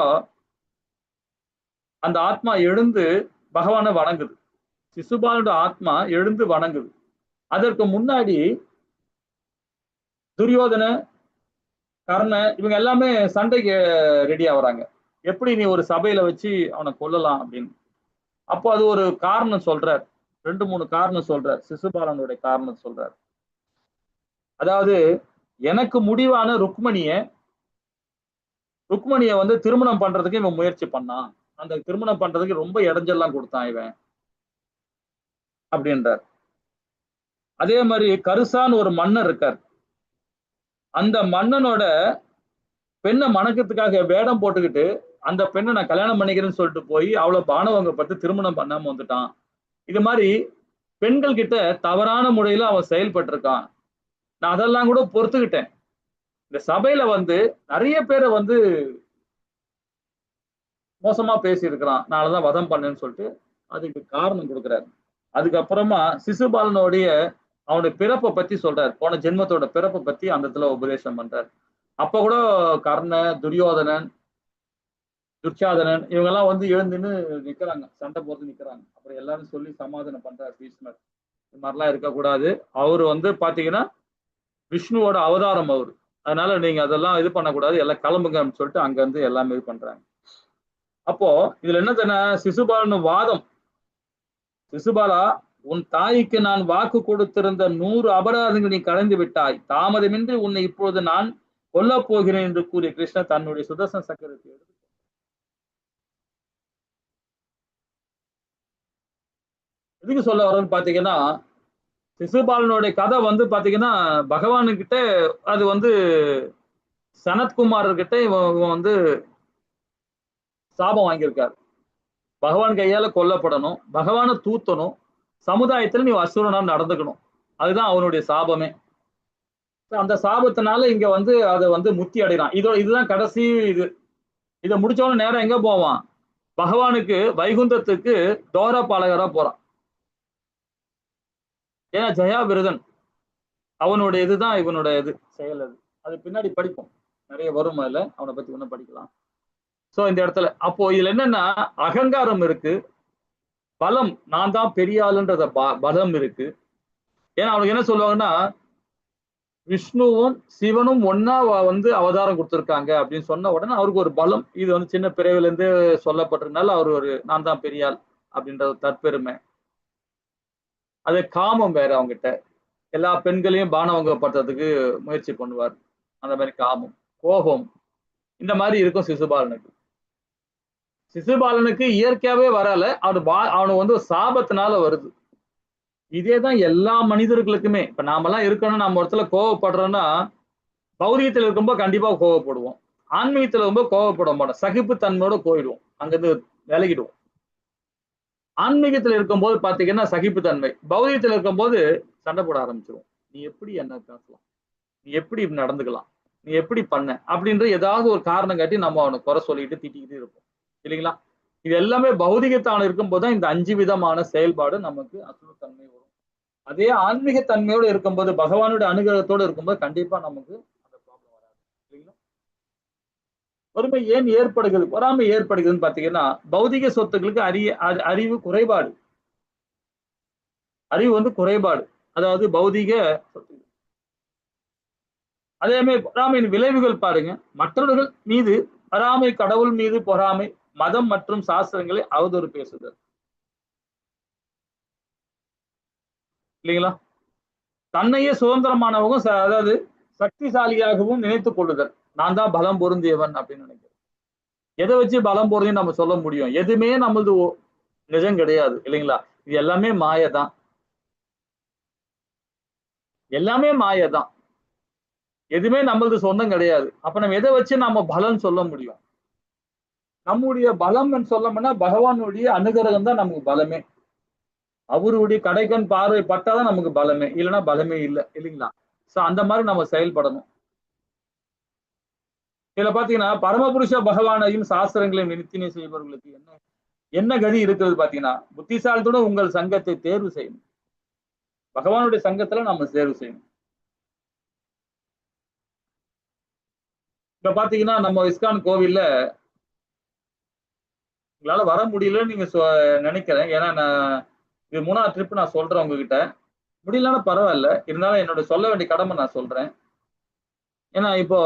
அந்த ஆத்மா எழுந்து பகவானை வணங்குது. சிசுபாலனுடைய ஆத்மா எழுந்து வணங்குது. அதற்கு முன்னாடி துரியோதன, கர்ண இவங்க எல்லாமே சண்டைக்கு ரெடி ஆகுறாங்க, எப்படி நீ ஒரு சபையில வச்சு அவனை கொல்லலாம் அப்படின்னு. அப்போ அது ஒரு காரணம் சொல்றார், 2-3 காரணம் சொல்றார், சிசுபாலனுடைய காரணம் சொல்றார். அதாவது எனக்கு முடிவான ருக்மணிய வந்து திருமணம் பண்றதுக்கு இவன் முயற்சி பண்ணான், அந்த திருமணம் பண்றதுக்கு ரொம்ப இடைஞ்செல்லாம் கொடுத்தான் இவன் அப்படின்றார். அதே மாதிரி கருசான்னு ஒரு மன்னர் இருக்கார், அந்த மன்னனோட பெண்ணை மணக்கத்துக்காக வேடம் போட்டுக்கிட்டு அந்த பெண்ணை நான் கல்யாணம் பண்ணிக்கிறேன்னு சொல்லிட்டு போய் அவளை பானவங்கப்பட்டு திருமணம் பண்ணாம வந்துட்டான். இது மாதிரி பெண்கள் கிட்ட தவறான முறையில அவன் செயல்பட்டு இருக்கான். நான் அதெல்லாம் கூட பொறுத்துக்கிட்டேன். இந்த சபையில வந்து நிறைய பேரை வந்து மோசமா பேசி இருக்கிறான், நான்தான் வதம் பண்ணேன்னு சொல்லிட்டு அதுக்கு காரணம் கொடுக்குறாரு. அதுக்கப்புறமா சிசுபாலனுடைய அவனுடைய பிறப்பை பத்தி சொல்றாரு, போன ஜென்மத்தோட பிறப்பை பத்தி அந்த இடத்துல உபதேசம் பண்றாரு. அப்ப கூட கர்ண, துரியோதனன், துர்ச்சாதனன் இவங்கெல்லாம் வந்து எழுந்துன்னு நிக்கிறாங்க, சண்டை போட்டு நிக்கிறாங்க. அப்புறம் எல்லாரும் சொல்லி சமாதானம் பண்றாரு பீஷ்மர், இது மாதிரிலாம் இருக்கக்கூடாது, அவரு வந்து பாத்தீங்கன்னா விஷ்ணுவோட அவதாரம் அவரு, அதனால நீங்க அதெல்லாம் இது பண்ணக்கூடாது, எல்லாம் கிளம்புங்கன்னு சொல்லிட்டு அங்க இருந்து எல்லாமே இது பண்றாங்க. அப்போ இதுல என்ன தானே சிசுபாலன் வாதம், சிசுபாலா, உன் தாய்க்கு நான் வாக்கு கொடுத்திருந்த 100 அபராதங்கள் நீ கடந்து விட்டாய், தாமதமின்றி உன்னை இப்பொழுது நான் கொல்ல போகிறேன் என்று கூறிய கிருஷ்ணர் தன்னுடைய சுதர்சன சக்கரத்தை எடுத்து எதுக்கு சொல்ல வர்றதுன்னு பாத்தீங்கன்னா, சிசுபாலனுடைய கதை வந்து பாத்தீங்கன்னா பகவானுக்கிட்ட அது வந்து சனத்குமார்கிட்ட இவன் வந்து சாபம் வாங்கியிருக்காரு, பகவான் கையால கொல்லப்படணும், பகவானை தூத்தணும், சமுதாயத்துல நீ அசுரனா நடந்துக்கணும், அதுதான் அவனுடைய சாபமே. அந்த சாபத்தினால இங்க வந்து அதை வந்து முத்தி அடைகிறான். இதுதான் கடைசி இது. இதை முடிச்சவன நேரம் எங்க போவான்? பகவானுக்கு வைகுந்தத்துக்கு தோர பாலகரா போறான். ஏன்னா ஜெயா விரதன் அவனுடைய இதுதான் இவனுடைய இது செயல். அது பின்னாடி படிப்போம், நிறைய வரும் அதுல, அவனை பத்தி ஒன்னும் படிக்கலாம். சோ இந்த இடத்துல அப்போ இதுல என்னன்னா அகங்காரம் இருக்கு, பலம், நான் தான் பெரிய ஆளுன்றத பலம் இருக்கு. ஏன்னா அவனுக்கு என்ன சொல்லுவாங்கன்னா விஷ்ணுவும் சிவனும் ஒன்னா அவதாரம் கொடுத்துருக்காங்க அப்படின்னு சொன்ன உடனே அவருக்கு ஒரு பலம். இது சின்ன பிறவில இருந்து சொல்லப்பட்டிருந்தால அவர் ஒரு நான் தான் பெரிய ஆள் அப்படின்ற ஒரு தற்பெருமை. அது காமம் வேற, அவங்ககிட்ட எல்லா பெண்களையும் பானவங்கப்படுத்துறதுக்கு முயற்சி பண்ணுவார். அந்த மாதிரி காமம், கோபம், இந்த மாதிரி இருக்கும் சிசுபாலனுக்கு. சிசுபாலனுக்கு இயற்கையாவே வரல, அவனு சாபத்தினால வருது. இதேதான் எல்லா மனிதர்களுக்குமே. இப்ப நாமெல்லாம் இருக்கணும், நம்ம இடத்துல கோவப்படுறோம்னா பௌதிகத்துல இருக்கும்போது கண்டிப்பா கோவப்படுவோம், ஆன்மீகத்துல இருக்கும்போது கோவப்பட மாட்டோம், சகிப்பு தன்மையோட போயிடுவோம், அங்கிருந்து விலகிடுவோம். ஆன்மீகத்துல இருக்கும்போது பாத்தீங்கன்னா சகிப்புத்தன்மை, பௌதிகத்துல இருக்கும்போது சண்டை போட ஆரம்பிச்சிருவோம். நீ எப்படி என்ன பேசலாம், நீ எப்படி நடந்துக்கலாம், நீ எப்படி பண்ண அப்படின்ற ஏதாவது ஒரு காரணம் காட்டி நம்ம அவனை குறை சொல்லிட்டு திட்டிக்கிட்டு இருப்போம் இல்லைங்களா? இது எல்லாமே பௌதிகத்தான இருக்கும்போது தான் இந்த 5 விதமான செயல்பாடு நமக்கு அசுரத்தன்மை வரும். அதே ஆன்மீக தன்மையோடு இருக்கும்போது, பகவானுடைய அனுகிரகத்தோடு இருக்கும்போது கண்டிப்பா நமக்கு அந்த ப்ராப்ளம் வராது இல்லைங்களா? பொறுமை ஏன் ஏற்படுகிறது, பொறாமை ஏற்படுகிறதுன்னு பாத்தீங்கன்னா பௌதிக சொத்துக்களுக்கு அறிவு குறைபாடு. அறிவு குறைபாடு, அதாவது பௌதிக சொத்து. அதே மாதிரி பொறாமையின் விளைவுகள் பாருங்க, மற்றவர்கள் மீது பொறாமை, கடவுள் மீது பொறாமை, மதம் மற்றும் சாஸ்திரங்களை அவதூறு பேசுதல் இல்லைங்களா? தன்னையே சுதந்திரமானவங்க, அதாவது சக்திசாலியாகவும் நினைத்துக் கொள்ளுதல், நான் தான் பலம் பொருந்தியவன் அப்படின்னு நினைக்கிறேன். எதை வச்சு பலம் பொருந்தி நம்ம சொல்ல முடியும்? எதுவுமே நம்மளது நிஜம் கிடையாது இல்லைங்களா? இது எல்லாமே மாயதான், எல்லாமே மாயதான், எதுவுமே நம்மளது சொந்தம் கிடையாது. அப்ப நம்ம எதை வச்சு நம்ம பலம் சொல்ல முடியும்? நம்முடைய பலம் சொல்லணும்னா பகவானுடைய அனுகிரகம் தான் நமக்கு பலமே. அவருடைய கடைக்கண் பார்வை பட்டாதான் நமக்கு பலமே, இல்லைன்னா பலமே இல்லை இல்லைங்களா? சோ அந்த மாதிரி நம்ம செயல்படணும். இதுல பாத்தீங்கன்னா பரமபுருஷ பகவானையும் சாஸ்திரங்களையும் நித்தினை செய்பவர்களுக்கு என்ன கதி இருக்கிறது பாத்தீங்கன்னா, புத்திசாலித்தோட உங்கள் சங்கத்தை தேர்வு செய்யணும். பகவானுடைய சங்கத்துல நம்ம தேர்வு செய்யணும். இப்ப பாத்தீங்கன்னா நம்ம இஸ்கான் கோவில்ல உங்களால வர முடியலன்னு நீங்க நினைக்கிறேன். ஏன்னா நான் இது 3வது ட்ரிப் நான் சொல்றேன் உங்ககிட்ட. முடியலன்னா பரவாயில்ல, இருந்தாலும் என்னோட சொல்ல வேண்டிய கடமை நான் சொல்றேன். ஏன்னா இப்போ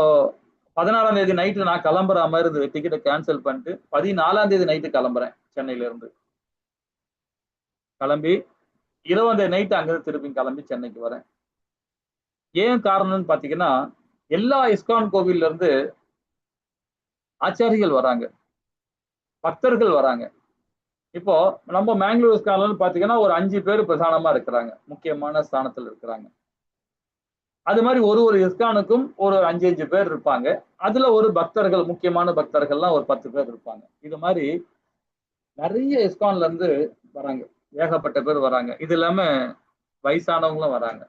16ஆம் தேதி நைட்டு நான் கிளம்புற மாதிரி இருந்து டிக்கெட்டை கேன்சல் பண்ணிட்டு 14ஆம் தேதி நைட்டு கிளம்புறேன் சென்னையில இருந்து. கிளம்பி 20ஆம் தேதி நைட்டு அங்கிருந்து திருப்பி கிளம்பி சென்னைக்கு வரேன். ஏன் காரணம்னு பாத்தீங்கன்னா எல்லா இஸ்கான் கோவில்ல இருந்து ஆச்சாரிகள் வராங்க, பக்தர்கள் வராங்க. இப்போ நம்ம மேங்களூர் இஸ்கான்ல பாத்தீங்கன்னா ஒரு 5 பேர் பிரதானமா இருக்கிறாங்க, முக்கியமான ஸ்தானத்துல இருக்கிறாங்க. அது மாதிரி ஒரு இஸ்கானுக்கும் ஒரு 5 பேர் இருப்பாங்க. அதுல ஒரு பக்தர்கள், முக்கியமான பக்தர்கள்லாம் ஒரு 10 பேர் இருப்பாங்க. இது மாதிரி நிறைய இஸ்கான்ல இருந்து வராங்க, ஏகப்பட்ட பேர் வராங்க. இது இல்லாம வயசானவங்களும் வராங்க.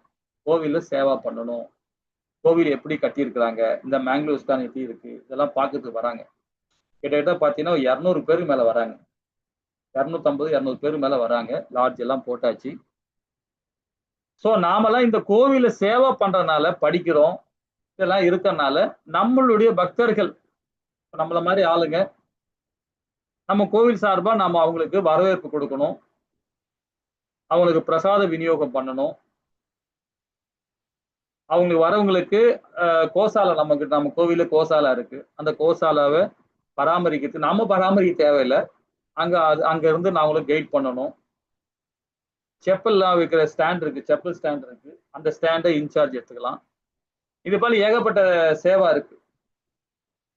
கோவில்ல சேவா பண்ணணும், கோவில் எப்படி கட்டியிருக்கிறாங்க, இந்த மேங்களூர் இஸ்கான் எப்படி இருக்கு, இதெல்லாம் பார்க்கறதுக்கு வராங்க. கிட்டத்தட்ட பாத்தீங்கன்னா 200 பேர் மேல வராங்க, 250-200 பேர் மேல வராங்க. லாட்ஜ் எல்லாம் போட்டாச்சு. சோ நாமெல்லாம் இந்த கோவில சேவை பண்றதுனால, படிக்கிறோம், இதெல்லாம் இருக்கறனால நம்மளுடைய பக்தர்கள், நம்மள மாதிரி ஆளுங்க, நம்ம கோவில் சார்பா நாம அவங்களுக்கு வரவேற்பு கொடுக்கணும், அவங்களுக்கு பிரசாத விநியோகம் பண்ணணும், அவங்களுக்கு வரவங்களுக்கு கோசாலை, நம்ம கோவில கோசாலா இருக்கு, அந்த கோசாலாவை பராமரிக்கிறது நாம பராமரிக்க தேவையில்லை, அங்க இருந்து நான் அவங்களுக்கு கைட் பண்ணணும். செப்பல்லாம் வைக்கிற ஸ்டாண்ட் இருக்கு, செப்பல் ஸ்டாண்ட் இருக்கு, அந்த ஸ்டாண்டை இன்சார்ஜ் எடுத்துக்கலாம். இது போல ஏகப்பட்ட சேவா இருக்கு,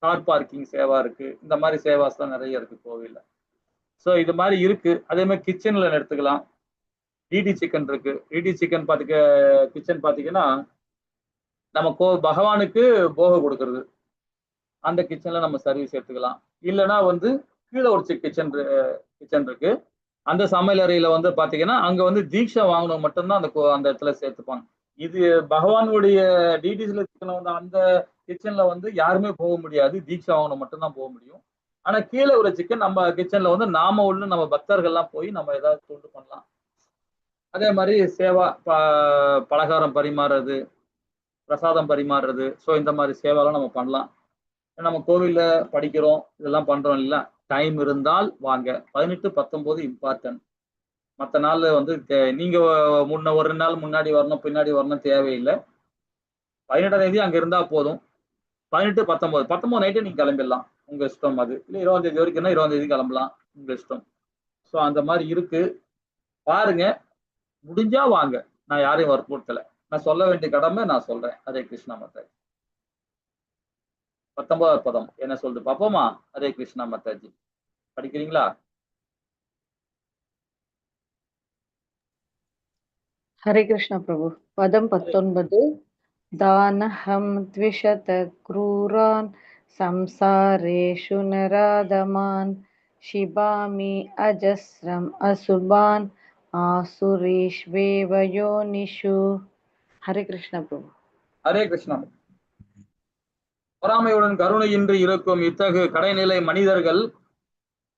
கார் பார்க்கிங் சேவா இருக்கு, இந்த மாதிரி சேவாஸ் தான் நிறைய இருக்கு கோவில்ல. ஸோ இது மாதிரி இருக்கு. அதே மாதிரி கிச்சன்ல எடுத்துக்கலாம், டிடி சிக்கன் இருக்கு. டிடி சிக்கன் கிச்சன் பாத்தீங்கன்னா நம்ம பகவானுக்கு போக கொடுக்கறது, அந்த கிச்சன்ல நம்ம சர்வீஸ் எடுத்துக்கலாம். இல்லைன்னா கீழே ஒரு கிச்சன் இருக்கு, அந்த சமையல் அறையில பாத்தீங்கன்னா அங்க தீட்சை வாங்கணும் மட்டும்தான் அந்த இடத்துல சேர்த்துப்பாங்க. இது பகவானுடைய டிடிஸ்ல அந்த கிச்சன்ல யாருமே போக முடியாது, தீட்சை வாங்கணும் மட்டும்தான் போக முடியும். ஆனா கீழே ஒரு சிக்கன் நம்ம கிச்சன்ல வந்து நாம உள்ள நம்ம பக்தர்கள்லாம் போய் நம்ம ஏதாவது தொண்டு பண்ணலாம். அதே மாதிரி சேவா பலகாரம் பரிமாறுறது, பிரசாதம் பரிமாறுறது. ஸோ இந்த மாதிரி சேவாலாம் நம்ம பண்ணலாம். நம்ம கோவில்ல படிக்கிறோம், இதெல்லாம் பண்றோம் இல்ல. டைம் இருந்தால் வாங்க. 18, 19 இம்பார்ட்டன்ட். மற்ற நாள்ல வந்து நீங்க முன்ன ஒரு நாள் முன்னாடி வரணும், பின்னாடி வரணும் தேவையில்லை. 18ஆம் தேதி அங்க இருந்தா போதும். 18, 19 19 நைட்டு நீங்க கிளம்பிடலாம். உங்க இஷ்டம் அது. இல்ல 20ஆம் தேதி வரைக்கும்னா 20ஆம் தேதி கிளம்பலாம். உங்க இஷ்டம். ஸோ அந்த மாதிரி இருக்கு. பாருங்க. முடிஞ்சா வாங்க. நான் யாரையும் வற்புறுத்தல. நான் சொல்ல வேண்டிய கடமை நான் சொல்றேன். ஹரே கிருஷ்ணா மாதாஜி. 19வது பதம் என்ன சொல்றது பாப்போமா? ஹரே கிருஷ்ணா மாதாஜி. படிக்கிறீங்களா? ஹரே கிருஷ்ண பிரபு. பதம் 19. தானஹம் த்விஷத க்ரூரான் சம்சாரேஷு நராதமான் ஷிபாமி அஜஸ்ரம் அசுபான் ஆசுரீஷ்வேவ யோனிஷு. ஹரே கிருஷ்ண பிரபு. ஹரே கிருஷ்ணா. பொறாமையுடன் கருணையின்றி இருக்கும் இத்தகு கடைநிலை மனிதர்கள்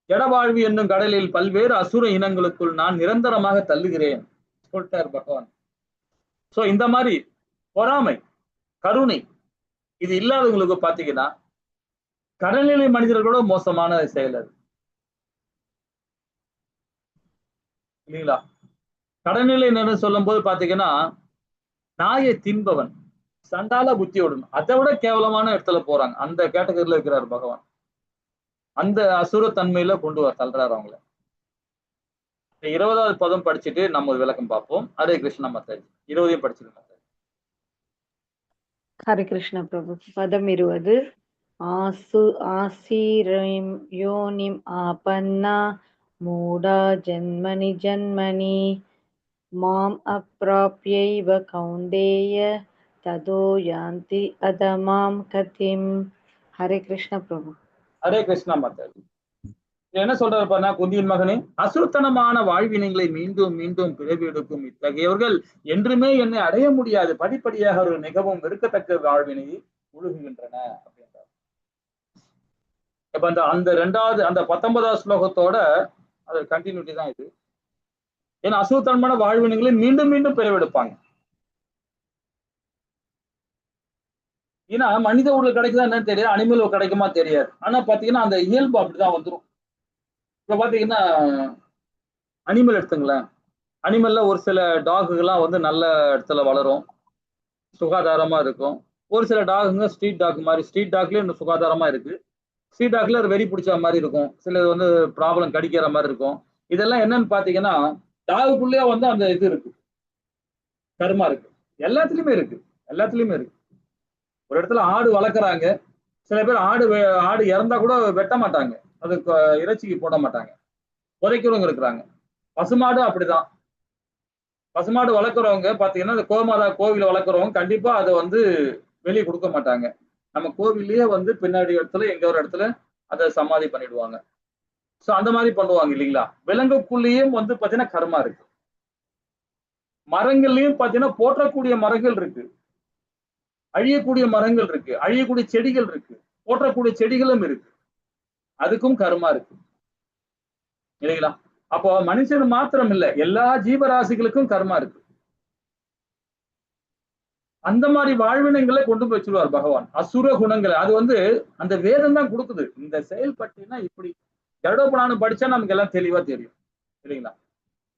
ஜடவாழ்வு என்னும் கடலில் பல்வேறு அசுர இனங்களுக்குள் நான் நிரந்தரமாக தள்ளுகிறேன் சொல்லிட்டார் பகவான். சோ இந்த மாதிரி பொறாமை, கருணை இது இல்லாதவங்களுக்கு பாத்தீங்கன்னா கடல்நிலை மனிதர்களோட மோசமான செயல் அது இல்லைங்களா? கடல்நிலை சொல்லும் போது பாத்தீங்கன்னா நாயை தின்பவன், சண்டால புத்தியோடன் அதை விட கேவலமான இடத்துல போறாங்க. அந்த கேட்டகரியில இருக்கிறார் பகவான். அந்த அசுர தன்மையில கொண்டு தள்ளுறாரு அவங்கள. 20வது பதம் படிச்சுட்டு நம்ம விளக்கம் பார்ப்போம். ஹரே கிருஷ்ணா மாதாஜி. 20ஐயும் படிச்சிருங்க மாதாஜி. ஹரே கிருஷ்ண பிரபு. பதம் 20. ஆசீரம் யோனிம் ஆபன்னா மூடா ஜன்மனி ஜன்மனி மாம் அப்ராப்யைவ கௌந்தேய ததோ யாந்தி அதமாம் கதிம். ஹரே கிருஷ்ண பிரபு. ஹரே கிருஷ்ணா மாதாஜி. என்ன சொல்றாரு பாருங்க, குந்தியின் மகனே, அசுத்தனமான வாழ்வினங்களை மீண்டும் மீண்டும் பிறவி எடுக்கும் இத்தகையவர்கள் என்றுமே என்னை அடைய முடியாது. படிப்படியாக ஒரு மிகவும் வெறுக்கத்தக்க வாழ்வினை உழுகுகின்றன அப்படின்றார். இப்ப அந்த 2வது அந்த 19வது ஸ்லோகத்தோட அது கண்டினியூட்டி தான் இது. ஏன்னா அசுத்தனமான வாழ்வினங்களை மீண்டும் மீண்டும் பிறவெடுப்பாங்க. ஏன்னா மனித உடல் கிடைக்குதா என்னன்னு தெரியாது, அனிமல் கிடைக்குமா தெரியாது. ஆனா பாத்தீங்கன்னா அந்த இயல்பு அப்படிதான் வந்துடும். இப்ப பாத்தீங்கன்னா அனிமல் எடுத்துங்களேன். அனிமல்ல ஒரு சில டாகுகள்லாம் வந்து நல்ல இடத்துல வளரும், சுகாதாரமா இருக்கும். ஒரு சில டாகுங்க ஸ்ட்ரீட் டாக் மாதிரி, ஸ்ட்ரீட் டாக்லயும் இன்னும் சுகாதாரமா இருக்கு. ஸ்ட்ரீட் டாக்ல ஒரு வெறி பிடிச்ச மாதிரி இருக்கும், சிலது வந்து ப்ராப்ளம் கடிக்கிற மாதிரி இருக்கும். இதெல்லாம் என்னன்னு பாத்தீங்கன்னா டாகுக்குள்ளேயே வந்து அந்த இது இருக்கு, கர்மா இருக்கு. எல்லாத்துலயுமே இருக்கு, எல்லாத்துலயுமே இருக்கு. ஒரு இடத்துல ஆடு வளர்க்குறாங்க, சில பேர் ஆடு இறந்தா கூட வெட்ட மாட்டாங்க, அது இறைச்சிக்கு போட மாட்டாங்க, புதைக்கிறவங்க இருக்கிறாங்க. பசுமாடு அப்படிதான். பசுமாடு வளர்க்குறவங்க பாத்தீங்கன்னா இந்த கோமாதா கோவில வளர்க்குறவங்க கண்டிப்பா அதை வந்து வெளியே கொடுக்க மாட்டாங்க. நம்ம கோவிலேயே வந்து பின்னாடி இடத்துல எங்க ஒரு இடத்துல அதை சமாதி பண்ணிடுவாங்க. சோ அந்த மாதிரி பண்ணுவாங்க இல்லைங்களா? விலங்குக்குள்ளேயும் வந்து பாத்தீங்கன்னா கர்மா இருக்கு. மரங்கள்லயும் பாத்தீங்கன்னா போற்றக்கூடிய மரங்கள் இருக்கு, அழியக்கூடிய மரங்கள் இருக்கு, அழியக்கூடிய செடிகள் இருக்கு, போற்றக்கூடிய செடிகளும் இருக்கு. அதுக்கும் கர்மா இருக்கு இல்லைங்களா? அப்போ மனுஷன் மாத்திரம் இல்ல, எல்லா ஜீவராசிகளுக்கும் கர்மா இருக்கு. அந்த மாதிரி வாழ்வினங்களை கொண்டு போய் வச்சிருவார் பகவான். அசுர குணங்களை அது வந்து அந்த வேதம் தான் கொடுக்குது. இந்த செயல் பற்றினா இப்படி கருட புராணம் படிச்சா நமக்கு எல்லாம் தெளிவா தெரியும் இல்லைங்களா?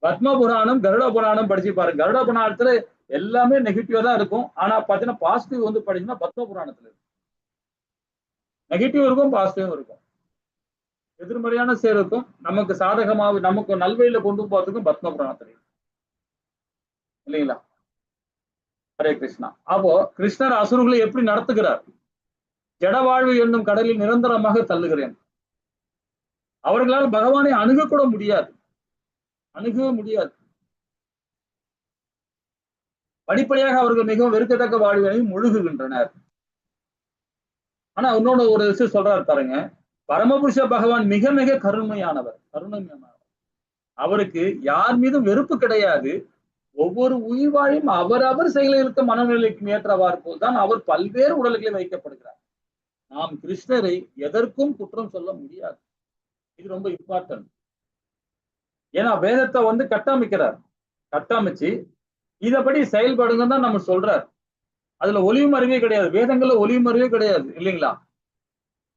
பத்ம புராணம், கருட புராணம் படிச்சு பாருங்க. கருட புராணத்துல எல்லாமே நெகட்டிவா தான் இருக்கும். ஆனா பாத்தீங்கன்னா பாசிட்டிவ் வந்து படிச்சீங்கன்னா பத்ம புராணத்துல இருக்கும். நெகட்டிவ் இருக்கும், பாசிட்டிவும் இருக்கும். எதிர்மறையான செயல் இருக்கும், நமக்கு சாதகமாக நமக்கு நல்வழியில கொண்டு போறதுக்கும் பத்ம புராணத்துல இல்லைங்களா? ஹரே கிருஷ்ணா. அப்போ கிருஷ்ணர் அசுரர்களை எப்படி நடத்துகிறார்? ஜடவாழ்வு என்னும் கடலில் நிரந்தரமாக தள்ளுகிறேன். அவர்களால் பகவானை அணுகக்கூட முடியாது, அணுகவே முடியாது. படிப்படியாக அவர்கள் மிகவும் வெறுக்கத்தக்க வாழ்வினை முழுகுகின்றனர். ஆனா இன்னொன்னு ஒரு விஷயம் சொல்றாரு பாருங்க, பரமபுருஷ பகவான் மிக மிக கருணையானவர். அவருக்கு யார் மீதும் வெறுப்பு கிடையாது. ஒவ்வொரு உயிர்வாழையும் அவரவர் செயல்களுக்கு மனநிலைக்கு ஏற்றவாறு போல்தான் அவர் பல்வேறு உடல்களை வைக்கப்படுகிறார். நாம் கிருஷ்ணரை எதற்கும் குற்றம் சொல்ல முடியாது. இது ரொம்ப இம்பார்ட்டன்ட். ஏன்னா வேதத்தை வந்து கட்டமைக்கிறார், கட்டமைச்சு இதப்படி செயல்படுங்க தான் நம்ம சொல்றார். அதுல ஒளிவு மறைவே கிடையாது, வேதங்கள்ல ஒளிவு மறைவே கிடையாது இல்லைங்களா?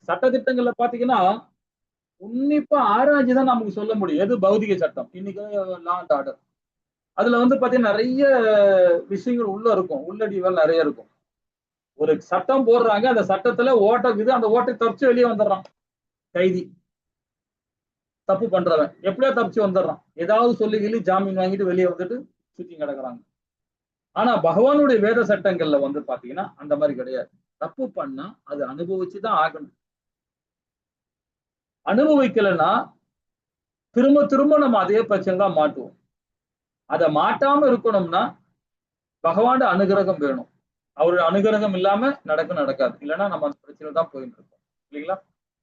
சட்டதிட்டங்கள்ல பாத்தீங்கன்னா உன்னிப்பா ஆராய்ச்சிதான் நமக்கு சொல்ல முடியும் எது பௌதிக சட்டம், இன்னைக்கு லா அண்ட் ஆர்டர். அதுல வந்து பாத்தீங்கன்னா நிறைய விஷயங்கள் உள்ள இருக்கும், உள்ளடிகள் நிறைய இருக்கும். ஒரு சட்டம் போடுறாங்க, அந்த சட்டத்துல ஓட்டக்குது, அந்த ஓட்டை தப்பிச்சு வெளியே வந்துடுறான் கைதி, தப்பு பண்றவன் எப்படியோ தப்பிச்சு வந்துடுறான், ஏதாவது சொல்லி ஜாமீன் வாங்கிட்டு வெளியே வந்துட்டு சுத்தி கிடக்குறாங்க. ஆனா பகவானுடைய வேத சட்டங்கள்ல வந்து பாத்தீங்கன்னா அந்த மாதிரி கிடையாது. தப்பு பண்ணா அது அனுபவிச்சுதான் ஆகணும். அனுபவிக்கலைன்னா திரும்ப திரும்ப நம்ம அதே பிரச்சனை தான் மாட்டுவோம். அதை மாட்டாம இருக்கணும்னா பகவான் அனுகிரகம் வேணும். அவருடைய அனுகிரகம் இல்லாம நடக்காது. இல்லைன்னா நம்ம அந்த பிரச்சனை தான் போயிட்டு இருக்கோம் இல்லைங்களா?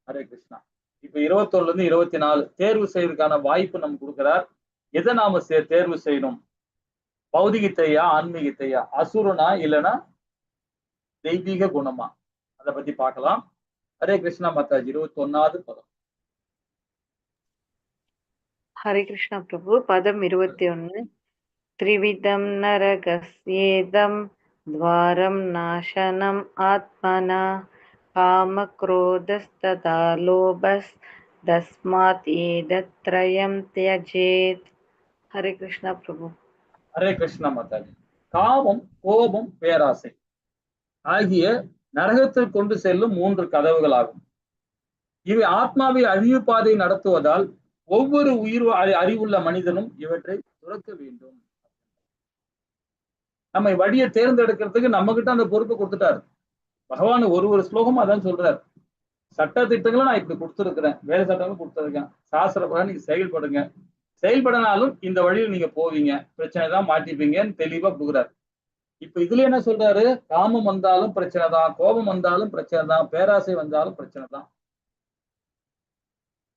ஹரே கிருஷ்ணா. இப்ப 21 இருந்து 24 தேர்வு செய்வதற்கான வாய்ப்பு நம்ம கொடுக்கிறார். எதை நாம தேர்வு செய்யணும்? பௌதிகத்தையா ஆன்மீகத்தையா, அசுரனா இல்லைன்னா தெய்வீக குணமா? அதை பத்தி பார்க்கலாம். ஹரே கிருஷ்ணா மாதாஜி. 21வது பதம். ஹரே கிருஷ்ணா பிரபு. பதம் 21. த்ரிவிதம் நரகஸ்யேதம் துவாரம் நாசனம் ஆத்மனா காமக்ரோதஸ்ததா லோபஸ் தஸ்மாத் ஏதத்ரயம் த்யஜேத். ஹரே கிருஷ்ணா பிரபு. ஹரே கிருஷ்ணா மாதாஜி. காமம், கோபம், பேராசை ஆகிய நரகத்தில் கொண்டு செல்லும் 3 கதவுகள் ஆகும். இவை ஆத்மாவை அழிவு பாதை நடத்துவதால் ஒவ்வொரு உயிர் அறிவுள்ள மனிதனும் இவற்றை துறக்க வேண்டும். நம்ம வழியை தேர்ந்தெடுக்கிறதுக்கு நம்ம கிட்ட அந்த பொறுப்பை கொடுத்துட்டாரு பகவான். ஒரு ஸ்லோகமா அதான் சொல்றாரு. சட்ட திட்டங்களை நான் இப்படி கொடுத்துருக்கிறேன், வேலை சட்டங்களும் கொடுத்துருக்கேன், சாஸ்திரப்படி நீங்க செயல்படுங்க, செயல்படனாலும் இந்த வழியில் நீங்க போவீங்க, பிரச்சனை தான் மாட்டிப்பீங்கன்னு தெளிவா கொடுக்குறாரு. இப்ப இதுல என்ன சொல்றாரு? காமம் வந்தாலும் பிரச்சனை தான், கோபம் வந்தாலும் பிரச்சனை தான், பேராசை வந்தாலும் பிரச்சனை தான்.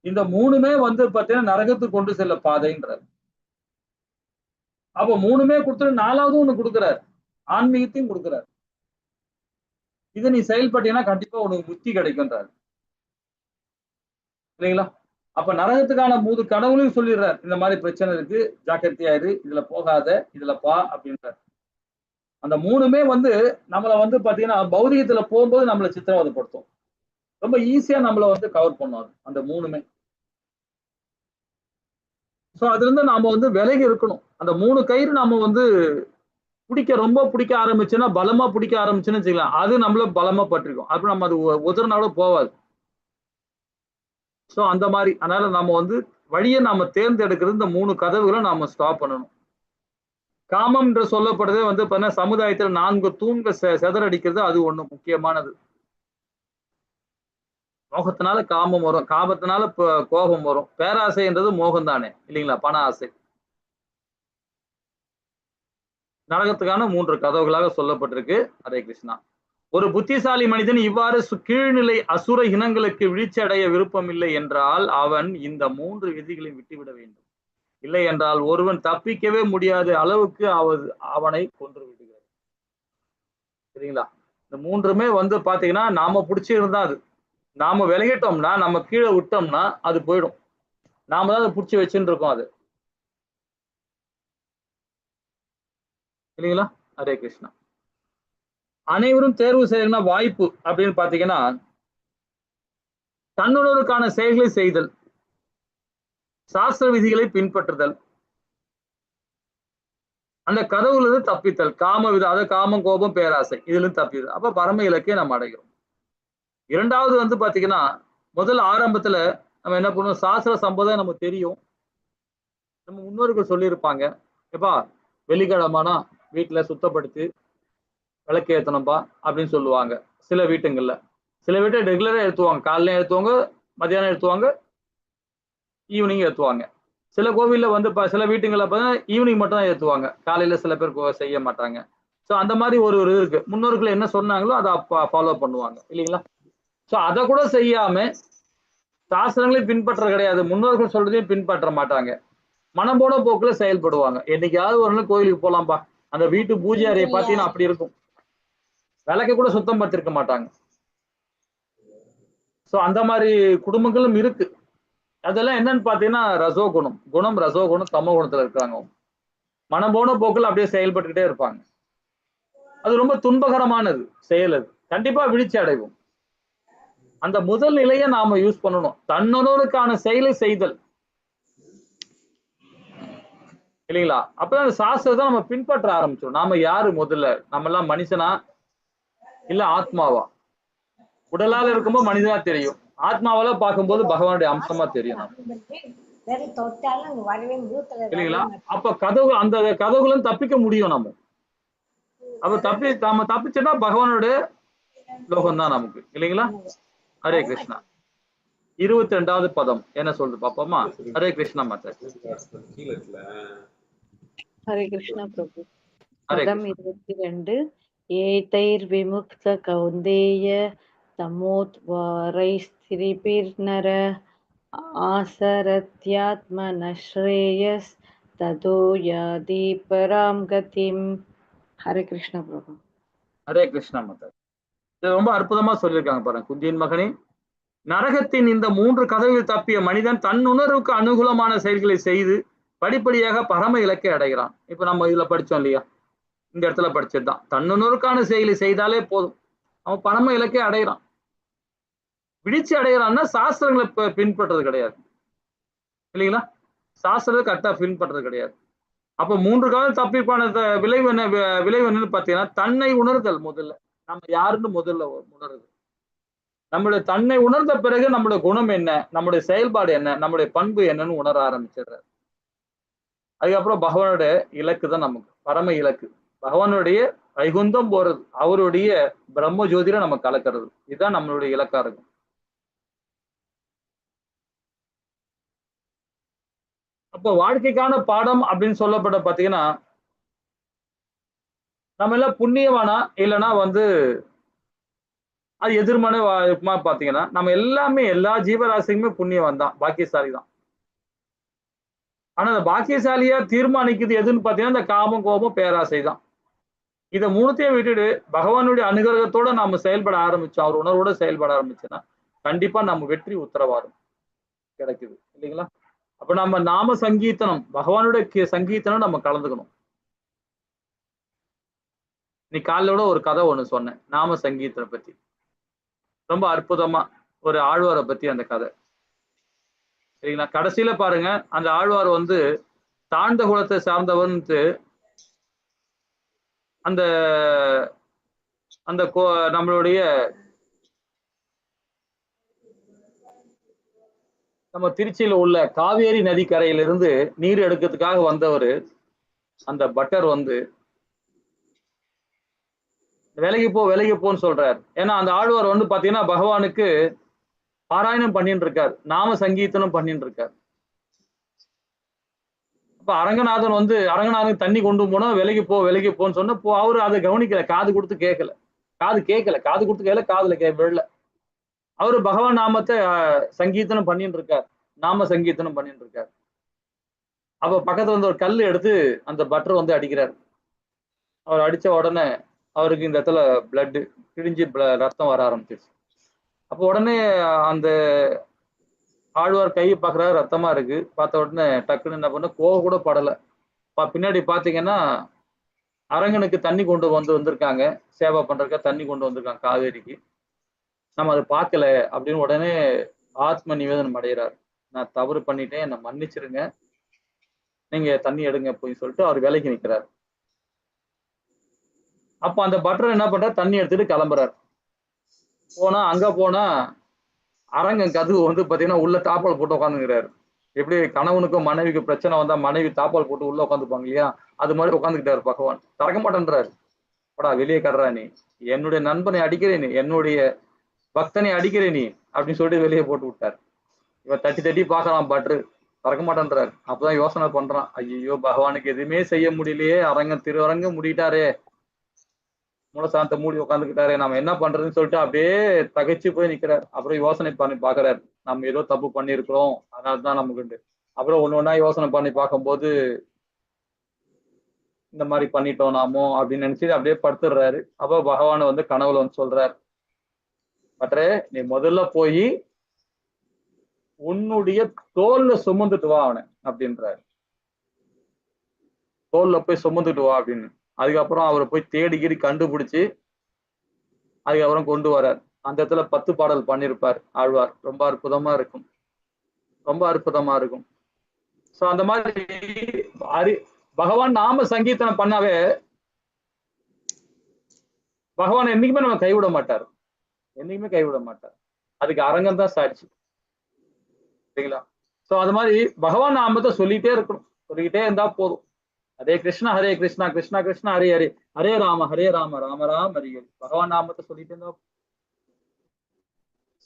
இந்த 3மே வந்து பாத்தீங்கன்னா நரகத்துக்கு கொண்டு செல்ல பாதைன்றார். அப்ப 3மே கொடுத்துட்டு 4வது ஒண்ணு கொடுக்குறாரு, ஆன்மீகத்தையும் கொடுக்குறாரு. இதை நீ செயல்பட்டீங்கன்னா கண்டிப்பா உனக்கு முக்தி கிடைக்கும்ன்றாரு இல்லைங்களா? அப்ப நரகத்துக்கான 3 கடவுளையும் சொல்லிடுறாரு. இந்த மாதிரி பிரச்சனை இருக்கு, ஜாக்கிரதையாயிரு, இதுல போகாத, இதுல பா அப்படின்றார். அந்த 3மே வந்து நம்மளை வந்து பாத்தீங்கன்னா பௌதிகத்துல போகும்போது நம்மளை சித்திரவதைப்படுத்தும். ரொம்ப ஈஸியா நம்மளை வந்து கவர் பண்ணுவாங்க அந்த 3மே. சோ அதுல இருந்து நாம வந்து விலகி இருக்கணும். அந்த 3 கயிறு நாம வந்து ரொம்ப பிடிக்க ஆரம்பிச்சுன்னா, பலமா பிடிக்க ஆரம்பிச்சுன்னு வச்சுக்கலாம், அது நம்மள பலமா பற்றிருக்கும். அப்ப நம்ம அது உதறினாலும் போவாது. சோ அந்த மாதிரி அதனால நம்ம வந்து வழியை நாம தேர்ந்தெடுக்கிறது இந்த 3 கதவுகளை நாம ஸ்டாப் பண்ணணும். காமம் என்று சொல்லப்படுறதே வந்து பாத்தீங்கன்னா சமுதாயத்துல 4 தூண்கள் செதறடிக்கிறது, அது ஒண்ணு முக்கியமானது. மோகத்தினால காமம் வரும், காமத்தினால கோபம் வரும், பேராசைன்றது மோகம் தானே இல்லைங்களா? பண ஆசை. நரகத்துக்கான 3 கதவுகளாக சொல்லப்பட்டிருக்கு. ஹரே கிருஷ்ணா. ஒரு புத்திசாலி மனிதன் இவ்வாறு கீழ்நிலை அசுர இனங்களுக்கு வீழ்ச்சி அடைய விருப்பம் இல்லை என்றால் அவன் இந்த 3 விதிகளையும் விட்டுவிட வேண்டும். இல்லை என்றால் ஒருவன் தப்பிக்கவே முடியாத அளவுக்கு அவனை கொன்று விடுகிறது. சரிங்களா? இந்த 3மே வந்து பாத்தீங்கன்னா நாம பிடிச்சிருந்தா அது, நாம விலகிட்டோம்னா, நம்ம கீழே விட்டோம்னா அது போயிடும். நாம தான் அதை பிடிச்சி வச்சுட்டு இருக்கோம் அது இல்லைங்களா? ஹரே கிருஷ்ணா. அனைவரும் தேர்வு செய்யணும் வாய்ப்பு அப்படின்னு பாத்தீங்கன்னா தன்னுணர்வுக்கான செயல்களை செய்தல், சாஸ்திர விதிகளை பின்பற்றுதல், அந்த கதவுல இருந்து தப்பித்தல், அதாவது காமம், கோபம், பேராசை இதுல இருந்து தப்பித்தல். அப்ப பரம இலக்கை நம்ம அடைகிறோம். 2வது வந்து பாத்தீங்கன்னா முதல் ஆரம்பத்துல நம்ம என்ன பண்ணுவோம், சாஸ்திர சம்பிரதாயம் நமக்கு தெரியும், நம்ம முன்னோர்கள் சொல்லியிருப்பாங்க, எப்பா வெள்ளிக்கிழமானா வீட்டுல சுத்தப்படுத்தி விளக்கு ஏத்தணும்பா அப்படின்னு சொல்லுவாங்க. சில வீட்டுங்கள்ல, சில வீட்டை ரெகுலரா ஏற்றுவாங்க, காலையில ஏற்றுவாங்க, மத்தியானம் ஏற்றுவாங்க, ஈவினிங் ஏற்றுவாங்க. சில கோவில்ல வந்து சில வீட்டுங்களில் பார்த்தீங்கன்னா ஈவினிங் மட்டும் தான் ஏற்றுவாங்க, காலையில சில பேர் செய்ய மாட்டாங்க. ஸோ அந்த மாதிரி ஒரு இருக்கு, முன்னோர்கள் என்ன சொன்னாங்களோ அதை ஃபாலோ பண்ணுவாங்க இல்லைங்களா? ஸோ அதை கூட செய்யாம சாஸ்திரங்களையும் பின்பற்ற கிடையாது, முன்னோர்கள் சொல்றதையும் பின்பற்ற மாட்டாங்க, மனம் போன போக்குல செயல்படுவாங்க. என்னைக்காவது ஒரு நாள் கோயிலுக்கு போலாம்பா, அந்த வீட்டு பூஜை அறையை பார்த்தீங்கன்னா அப்படி இருக்கும், விளக்க கூட சுத்தம் படுத்திருக்க மாட்டாங்க. சோ அந்த மாதிரி குடும்பங்களும் இருக்கு. அதெல்லாம் என்னன்னு பாத்தீங்கன்னா ரசோகுணம், ரசோகுணம் தமோ குணத்துல இருக்காங்க. மனம் போன போக்குல அப்படியே செயல்பட்டுக்கிட்டே இருப்பாங்க. அது ரொம்ப துன்பகரமானது செயல். அது கண்டிப்பா வீழ்ச்சி அடைவோம். அந்த முதல் நிலையை நாம யூஸ் பண்ணணும். தன்னுணர்வுக்கான செயலை செய்தல் இல்லைங்களா? அப்பதான் அந்த சாஸ்திரத்தை நம்ம பின்பற்ற ஆரம்பிச்சோம். நாம யாரு முதல்ல? நம்ம எல்லாம் மனுஷனா இல்ல ஆத்மாவா? உடலால இருக்கும்போது மனிதனா தெரியும். ஆத்மாவால பார்க்கும்போது பகவானுடைய அம்சமா தெரியும் நம்ம. வேற தொட்டாலும் வரவே மூத்துல இல்லைங்களா? வரவே மாட்டேங்குது. அப்ப கதவு அந்த கதவுல தப்பிக்க முடியும் நம்ம. அப்ப நம்ம தப்பிச்சோன்னா பகவானுடைய லோகம் தான் நமக்கு. இல்லைங்களா? ஹரே கிருஷ்ணா. 22வது பதம் என்ன சொல்றது பாப்போமா? ஹரே கிருஷ்ணா மாதா. ஹரே கிருஷ்ணா பிரபு. ஹரே பதம் கிருஷ்ணா. 22. ஏதைர் விமுக்த கௌந்தேய தமோத்வாரைஸ்திரிபிர்நர ஆசரத்யாத்மன ஸ்ரேயஸ் ததோ யாதி பராம் கதிம். ஹரே கிருஷ்ணா பிரபு. ஹரே கிருஷ்ணா மாதா. இது ரொம்ப அற்புதமா சொல்லியிருக்காங்க பாருங்க. குந்தியின் மகனே, நரகத்தின் இந்த 3 கதவில் தப்பிய மனிதன் தன் உணர்வுக்கு அனுகூலமான செயல்களை செய்து படிப்படியாக பரம இலக்கை அடைகிறான். இப்ப நம்ம இதுல படிச்சோம் இல்லையா? இந்த இடத்துல படிச்சதுதான். தன்னுணர்வுக்கான செயலை செய்தாலே போதும், அவன் பரம இலக்கை அடைகிறான். விழிச்சி அடைகிறான்னா சாஸ்திரங்களை பின்பற்றது கிடையாது. இல்லைங்களா? சாஸ்திரத்தை கரெக்டா பின்பற்றது கிடையாது. அப்ப 3 காலம் தப்பிப்பான விளைவு என்னன்னு பாத்தீங்கன்னா, தன்னை உணர்தல். முதல்ல நம்ம யாருன்னு முதல்ல உணருது. நம்மளுடைய தன்னை உணர்ந்த பிறகு நம்மளுடைய குணம் என்ன, நம்முடைய செயல்பாடு என்ன, நம்முடைய பண்பு என்னன்னு உணர ஆரம்பிச்சிடுறாரு. அதுக்கப்புறம் பகவானுடைய இலக்கு தான் நமக்கு பரம இலக்கு. பகவானுடைய வைகுந்தம் போறது, அவருடைய பிரம்ம ஜோதியில நம்ம கலக்கிறது. இதுதான் நம்மளுடைய இலக்கா இருக்கும். அப்போ வாழ்க்கைக்கான பாடம் அப்படின்னு சொல்லப்பட்ட பாத்தீங்கன்னா, நம்ம எல்லாம் புண்ணியவானா இல்லைன்னா அது எதிர்மனை பாத்தீங்கன்னா, நம்ம எல்லாமே எல்லா ஜீவராசிக்குமே புண்ணியவான் தான், பாக்கியசாலி தான். ஆனா அந்த பாக்கியசாலியா தீர்மானிக்குது எதுன்னு பாத்தீங்கன்னா, இந்த காமம், கோபம், பேராசை தான். இதை 3த்தையும் விட்டுட்டு பகவானுடைய அனுகிரகத்தோட நாம செயல்பட ஆரம்பிச்சோம், அவர் உணர்வோட செயல்பட ஆரம்பிச்சோன்னா கண்டிப்பா நம்ம வெற்றி உத்தரவாதம் கிடைக்குது. இல்லைங்களா? அப்ப நம்ம நாம சங்கீர்த்தனம், பகவானுடைய சங்கீர்த்தனம் நம்ம கலந்துக்கணும். நீ காலையோட ஒரு கதை ஒண்ணு சொன்னேன், நாம சங்கீர்த்தனை பத்தி. ரொம்ப அற்புதமா ஒரு ஆழ்வாரை பத்தி அந்த கதை. சரிங்களா? கடைசியில பாருங்க, அந்த ஆழ்வார் தாழ்ந்த குலத்தை சார்ந்தவன்ட்டு அந்த அந்த நம்மளுடைய நம்ம திருச்சியில உள்ள காவேரி நதிக்கரையிலிருந்து நீர் எடுக்கிறதுக்காக வந்தவர் அந்த பட்டர் விலகி போன்னு சொல்றாரு. ஏன்னா அந்த ஆழ்வார் பாத்தீங்கன்னா பகவானுக்கு பாராயணம் பண்ணிட்டு இருக்காரு, நாம சங்கீர்த்தனம் பண்ணிட்டு இருக்காரு. அப்ப அரங்கநாதன் அரங்கநாதன் தண்ணி கொண்டு போனா விலகி போன்னு சொன்ன அவரு அதை கவனிக்கல, காது கொடுத்து கேட்கல, காதுல விழல. அவரு பகவான் நாமத்தை சங்கீர்த்தனம் பண்ணிட்டு இருக்காரு, நாம சங்கீர்த்தனம் பண்ணிட்டு இருக்காரு. அப்ப பக்கத்துல ஒரு கல் எடுத்து அந்த பட்டர் அடிக்கிறார். அவர் அடிச்ச உடனே அவருக்கு இந்த இடத்துல பிளட் கிழிஞ்சு ரத்தம் வர ஆரம்பிச்சிருச்சு. அப்போ உடனே அந்த ஆழ்வார் கையை பார்க்குறாரு, ரத்தமா இருக்கு. பார்த்த உடனே டக்குன்னு என்ன பண்ண, கோவம் கூட படலை. பின்னாடி பார்த்தீங்கன்னா அரங்கனுக்கு தண்ணி கொண்டு வந்திருக்காங்க, சேவை பண்றதுக்காக தண்ணி கொண்டு வந்திருக்காங்க காவேரிக்கு. நம்ம அதை பார்க்கல அப்படின்னு உடனே ஆத்ம நிவேதனம் அடைகிறார். நான் தவறு பண்ணிட்டேன், என்னை மன்னிச்சிருங்க, நீங்க தண்ணி எடுங்க போய் சொல்லிட்டு அவர் விலைக்கு நிற்கிறார். அப்ப அந்த பட்டர் என்ன பண்றாரு, தண்ணி எடுத்துட்டு கிளம்புறாரு. அங்க போனா அரங்கன் கதவு பாத்தீங்கன்னா உள்ள தாப்பால் போட்டு உட்காந்துக்கிறாரு. எப்படி கணவனுக்கும் மனைவிக்கு பிரச்சனை வந்தா மனைவி தாப்பால் போட்டு உள்ள உட்காந்துப்பாங்க இல்லையா, அது மாதிரி உட்காந்துக்கிட்டாரு பகவான். திறக்க மாட்டேன்றாரு. படா வெளியே கடுறா நீ, என்னுடைய நண்பனை அடிக்கிறே நீ, என்னுடைய பக்தனை அடிக்கிறே நீ அப்படின்னு சொல்லிட்டு வெளியே போட்டு விட்டார். இவன் தட்டி பார்க்கலாம், பட்ரு திறக்க மாட்டேன்றாரு. அப்பதான் யோசனை பண்றான், ஐயோ பகவானுக்கு எதுவுமே செய்ய முடியலையே, திருவரங்க முடிட்டாரே, மூலசாந்த மூடி உட்காந்துக்கிட்டாரு, நம்ம என்ன பண்றதுன்னு சொல்லிட்டு அப்படியே தகைச்சு போய் நிக்கிறார். அப்புறம் யோசனை பண்ணி பாக்குறாரு, நம்ம ஏதோ தப்பு பண்ணிருக்கிறோம், அதனாலதான் நமக்கு. அப்புறம் ஒண்ணா யோசனை பண்ணி பார்க்கும்போது இந்த மாதிரி பண்ணிட்டோம் நாமோ அப்படின்னு நினைச்சு அப்படியே படுத்துடுறாரு. அப்ப பகவான் கனவுல சொல்றாரு, பட்டரே நீ முதல்ல போய் உன்னுடைய தோல்ல சுமந்துட்டு வா அவனை அப்படின்றாரு. தோல்ல போய் சுமந்துட்டு வா அப்படின்னு. அதுக்கப்புறம் அவரை போய் தேடிக்கிடி கண்டுபிடிச்சு அதுக்கப்புறம் கொண்டு வரார். அந்த இடத்துல 10 பாடல் பண்ணியிருப்பார் ஆழ்வார். ரொம்ப அற்புதமா இருக்கும், ரொம்ப அற்புதமா இருக்கும். சோ அந்த மாதிரி பகவான் நாம சங்கீர்த்தனம் பண்ணாவே பகவான் என்னைக்குமே நம்ம கைவிட மாட்டார், என்னைக்குமே கைவிட மாட்டார். அதுக்கு அரங்கம் தான் சாட்சி, சரிங்களா? சோ அது மாதிரி பகவான் நாமத்தை சொல்லிட்டே இருக்கணும், சொல்லிக்கிட்டே இருந்தா போதும். ஹரே கிருஷ்ணா கிருஷ்ணா கிருஷ்ணா ஹரே ஹரே, ஹரே ராம ராம ராம ஹரி ஹரி. பகவான் நாமத்தை சொல்லிட்டே இருந்தா.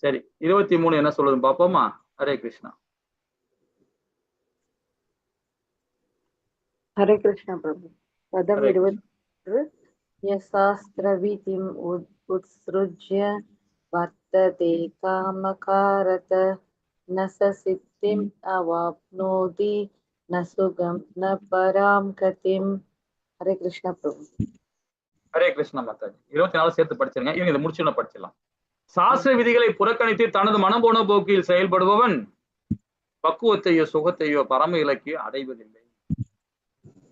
சரி, 23 என்ன சொல்லுதுன்னு பாப்போமா? ஹரே கிருஷ்ணா. हरे कृष्ण प्रभु। पदम हरे 23 यशास्त्रविधिम् उत्सृज्य वर्तते कामकारत न स सिद्धिम् अवाप्नोति न सुगम न पराम गतिम्। हरे कृष्ण प्रभु। ஹரே கிருஷ்ணா மாதாஜி. 24 சேர்த்து படிச்சிருங்க. இவங்க இதை முடிச்சுன்னு படிச்சிடலாம். சாஸ்திர விதிகளை புறக்கணித்து தனது மனம் போன போக்கில் செயல்படுபவன் பக்குவத்தையோ சுகத்தையோ பரம இலக்கிய அடைவதில்லை.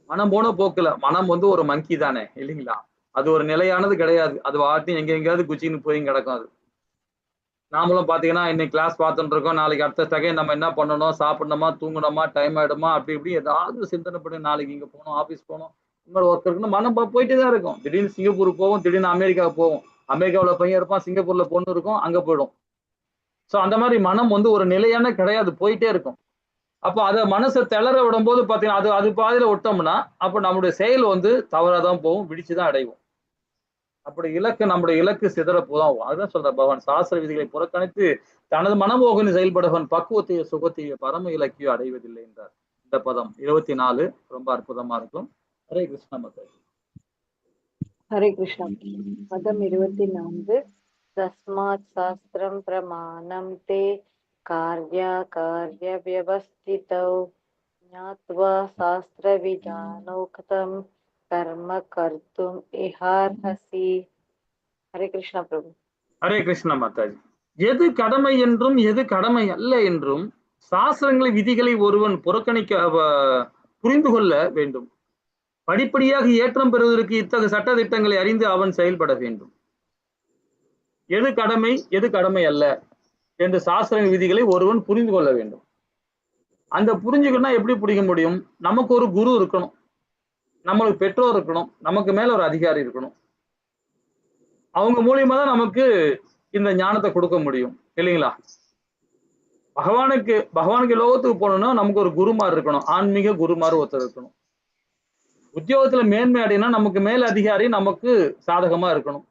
மனம் போன போக்குல, மனம் ஒரு மங்கி தானே இல்லைங்களா? அது ஒரு நிலையானது கிடையாது. அது வாட்டி எங்கெங்கயாவது குச்சின்னு போய் கிடக்கும். அது நாமளும் பாத்தீங்கன்னா இன்னைக்கு கிளாஸ் பார்த்துட்டு இருக்கோம், நாளைக்கு அடுத்த செகண்ட் நம்ம என்ன பண்ணணும், சாப்பிடணுமா, தூங்கணுமா, டைம் ஆயிடுமா, அப்படி இப்படி ஏதாவது சிந்தனை பண்ணி நாளைக்கு இங்க போகணும், ஆபீஸ் போகணும், இந்த மாதிரி ஒர்க் இருக்குன்னு மனம் போயிட்டே தான் இருக்கும். திடீர்னு சிங்கப்பூர் போவோம், திடீர்னு அமெரிக்காவுக்கு போவோம், அமெரிக்காவில் பையன் இருப்பான், சிங்கப்பூர்ல பொண்ணு இருக்கும், அங்க போயிடும். ஸோ அந்த மாதிரி மனம் ஒரு நிலையான கிடையாது, போயிட்டே இருக்கும். அப்போ அதை மனசை திளற விடும் போது பாத்தீங்கன்னா அது பாதையில விட்டோம்னா அப்ப நம்முடைய செயல் தவறாதான் போகும், விடிச்சுதான் அடைவோம். அப்படி நம்முடைய இலக்கு சிதற போதான். அதுதான் சொல்ற பகவான், சாஸ்திர விதிகளை புறக்கணித்து தனது மனமோகனி செயல்படுவன் பக்குவத்தையோ சுகத்தையோ பரம இலக்கியோ அடைவதில்லை என்றார். இந்த பதம் 24 ரொம்ப அற்புதமா இருக்கும். ஹரே கிருஷ்ண மாதாஜி. हरे कृष्ण। पदम 24 तस्मात् शास्त्रं प्रमाणं ते कार्य व्यवस्थितौ ज्ञात्वा शास्त्रविधानोक्तं कर्म कर्तुम् इहार्हसि। हरे कृष्ण प्रभु। ஹரே கிருஷ்ண மாதாஜி. எது கடமை என்றும் எது கடமை அல்ல என்றும் சாஸ்திரங்களை விதிகளை ஒருவன் புரிந்து கொள்ள வேண்டும். படிப்படியாக ஏற்றம் பெறுவதற்கு இத்தகைய சட்ட திட்டங்களை அறிந்து அவன் செயல்பட வேண்டும். எது கடமை எது கடமை அல்ல என்று சாஸ்திர விதிகளை ஒருவன் புரிந்து கொள்ள வேண்டும். அந்த புரிஞ்சுக்கணும்னா எப்படி புரிஞ்சுக்க முடியும்? நமக்கு ஒரு குரு இருக்கணும், நம்மளுக்கு பெற்றோர் இருக்கணும், நமக்கு மேல ஒரு அதிகாரி இருக்கணும். அவங்க மூலியமா தான் நமக்கு இந்த ஞானத்தை கொடுக்க முடியும், இல்லைங்களா? பகவானுக்கு லோகத்துக்கு போகணும்னா நமக்கு ஒரு குருமார் இருக்கணும், ஆன்மீக குருமார் ஒருத்தர் இருக்கணும். உத்தியோகத்துல மேன்மை அடையினா நமக்கு மேல் அதிகாரி நமக்கு சாதகமா இருக்கணும்,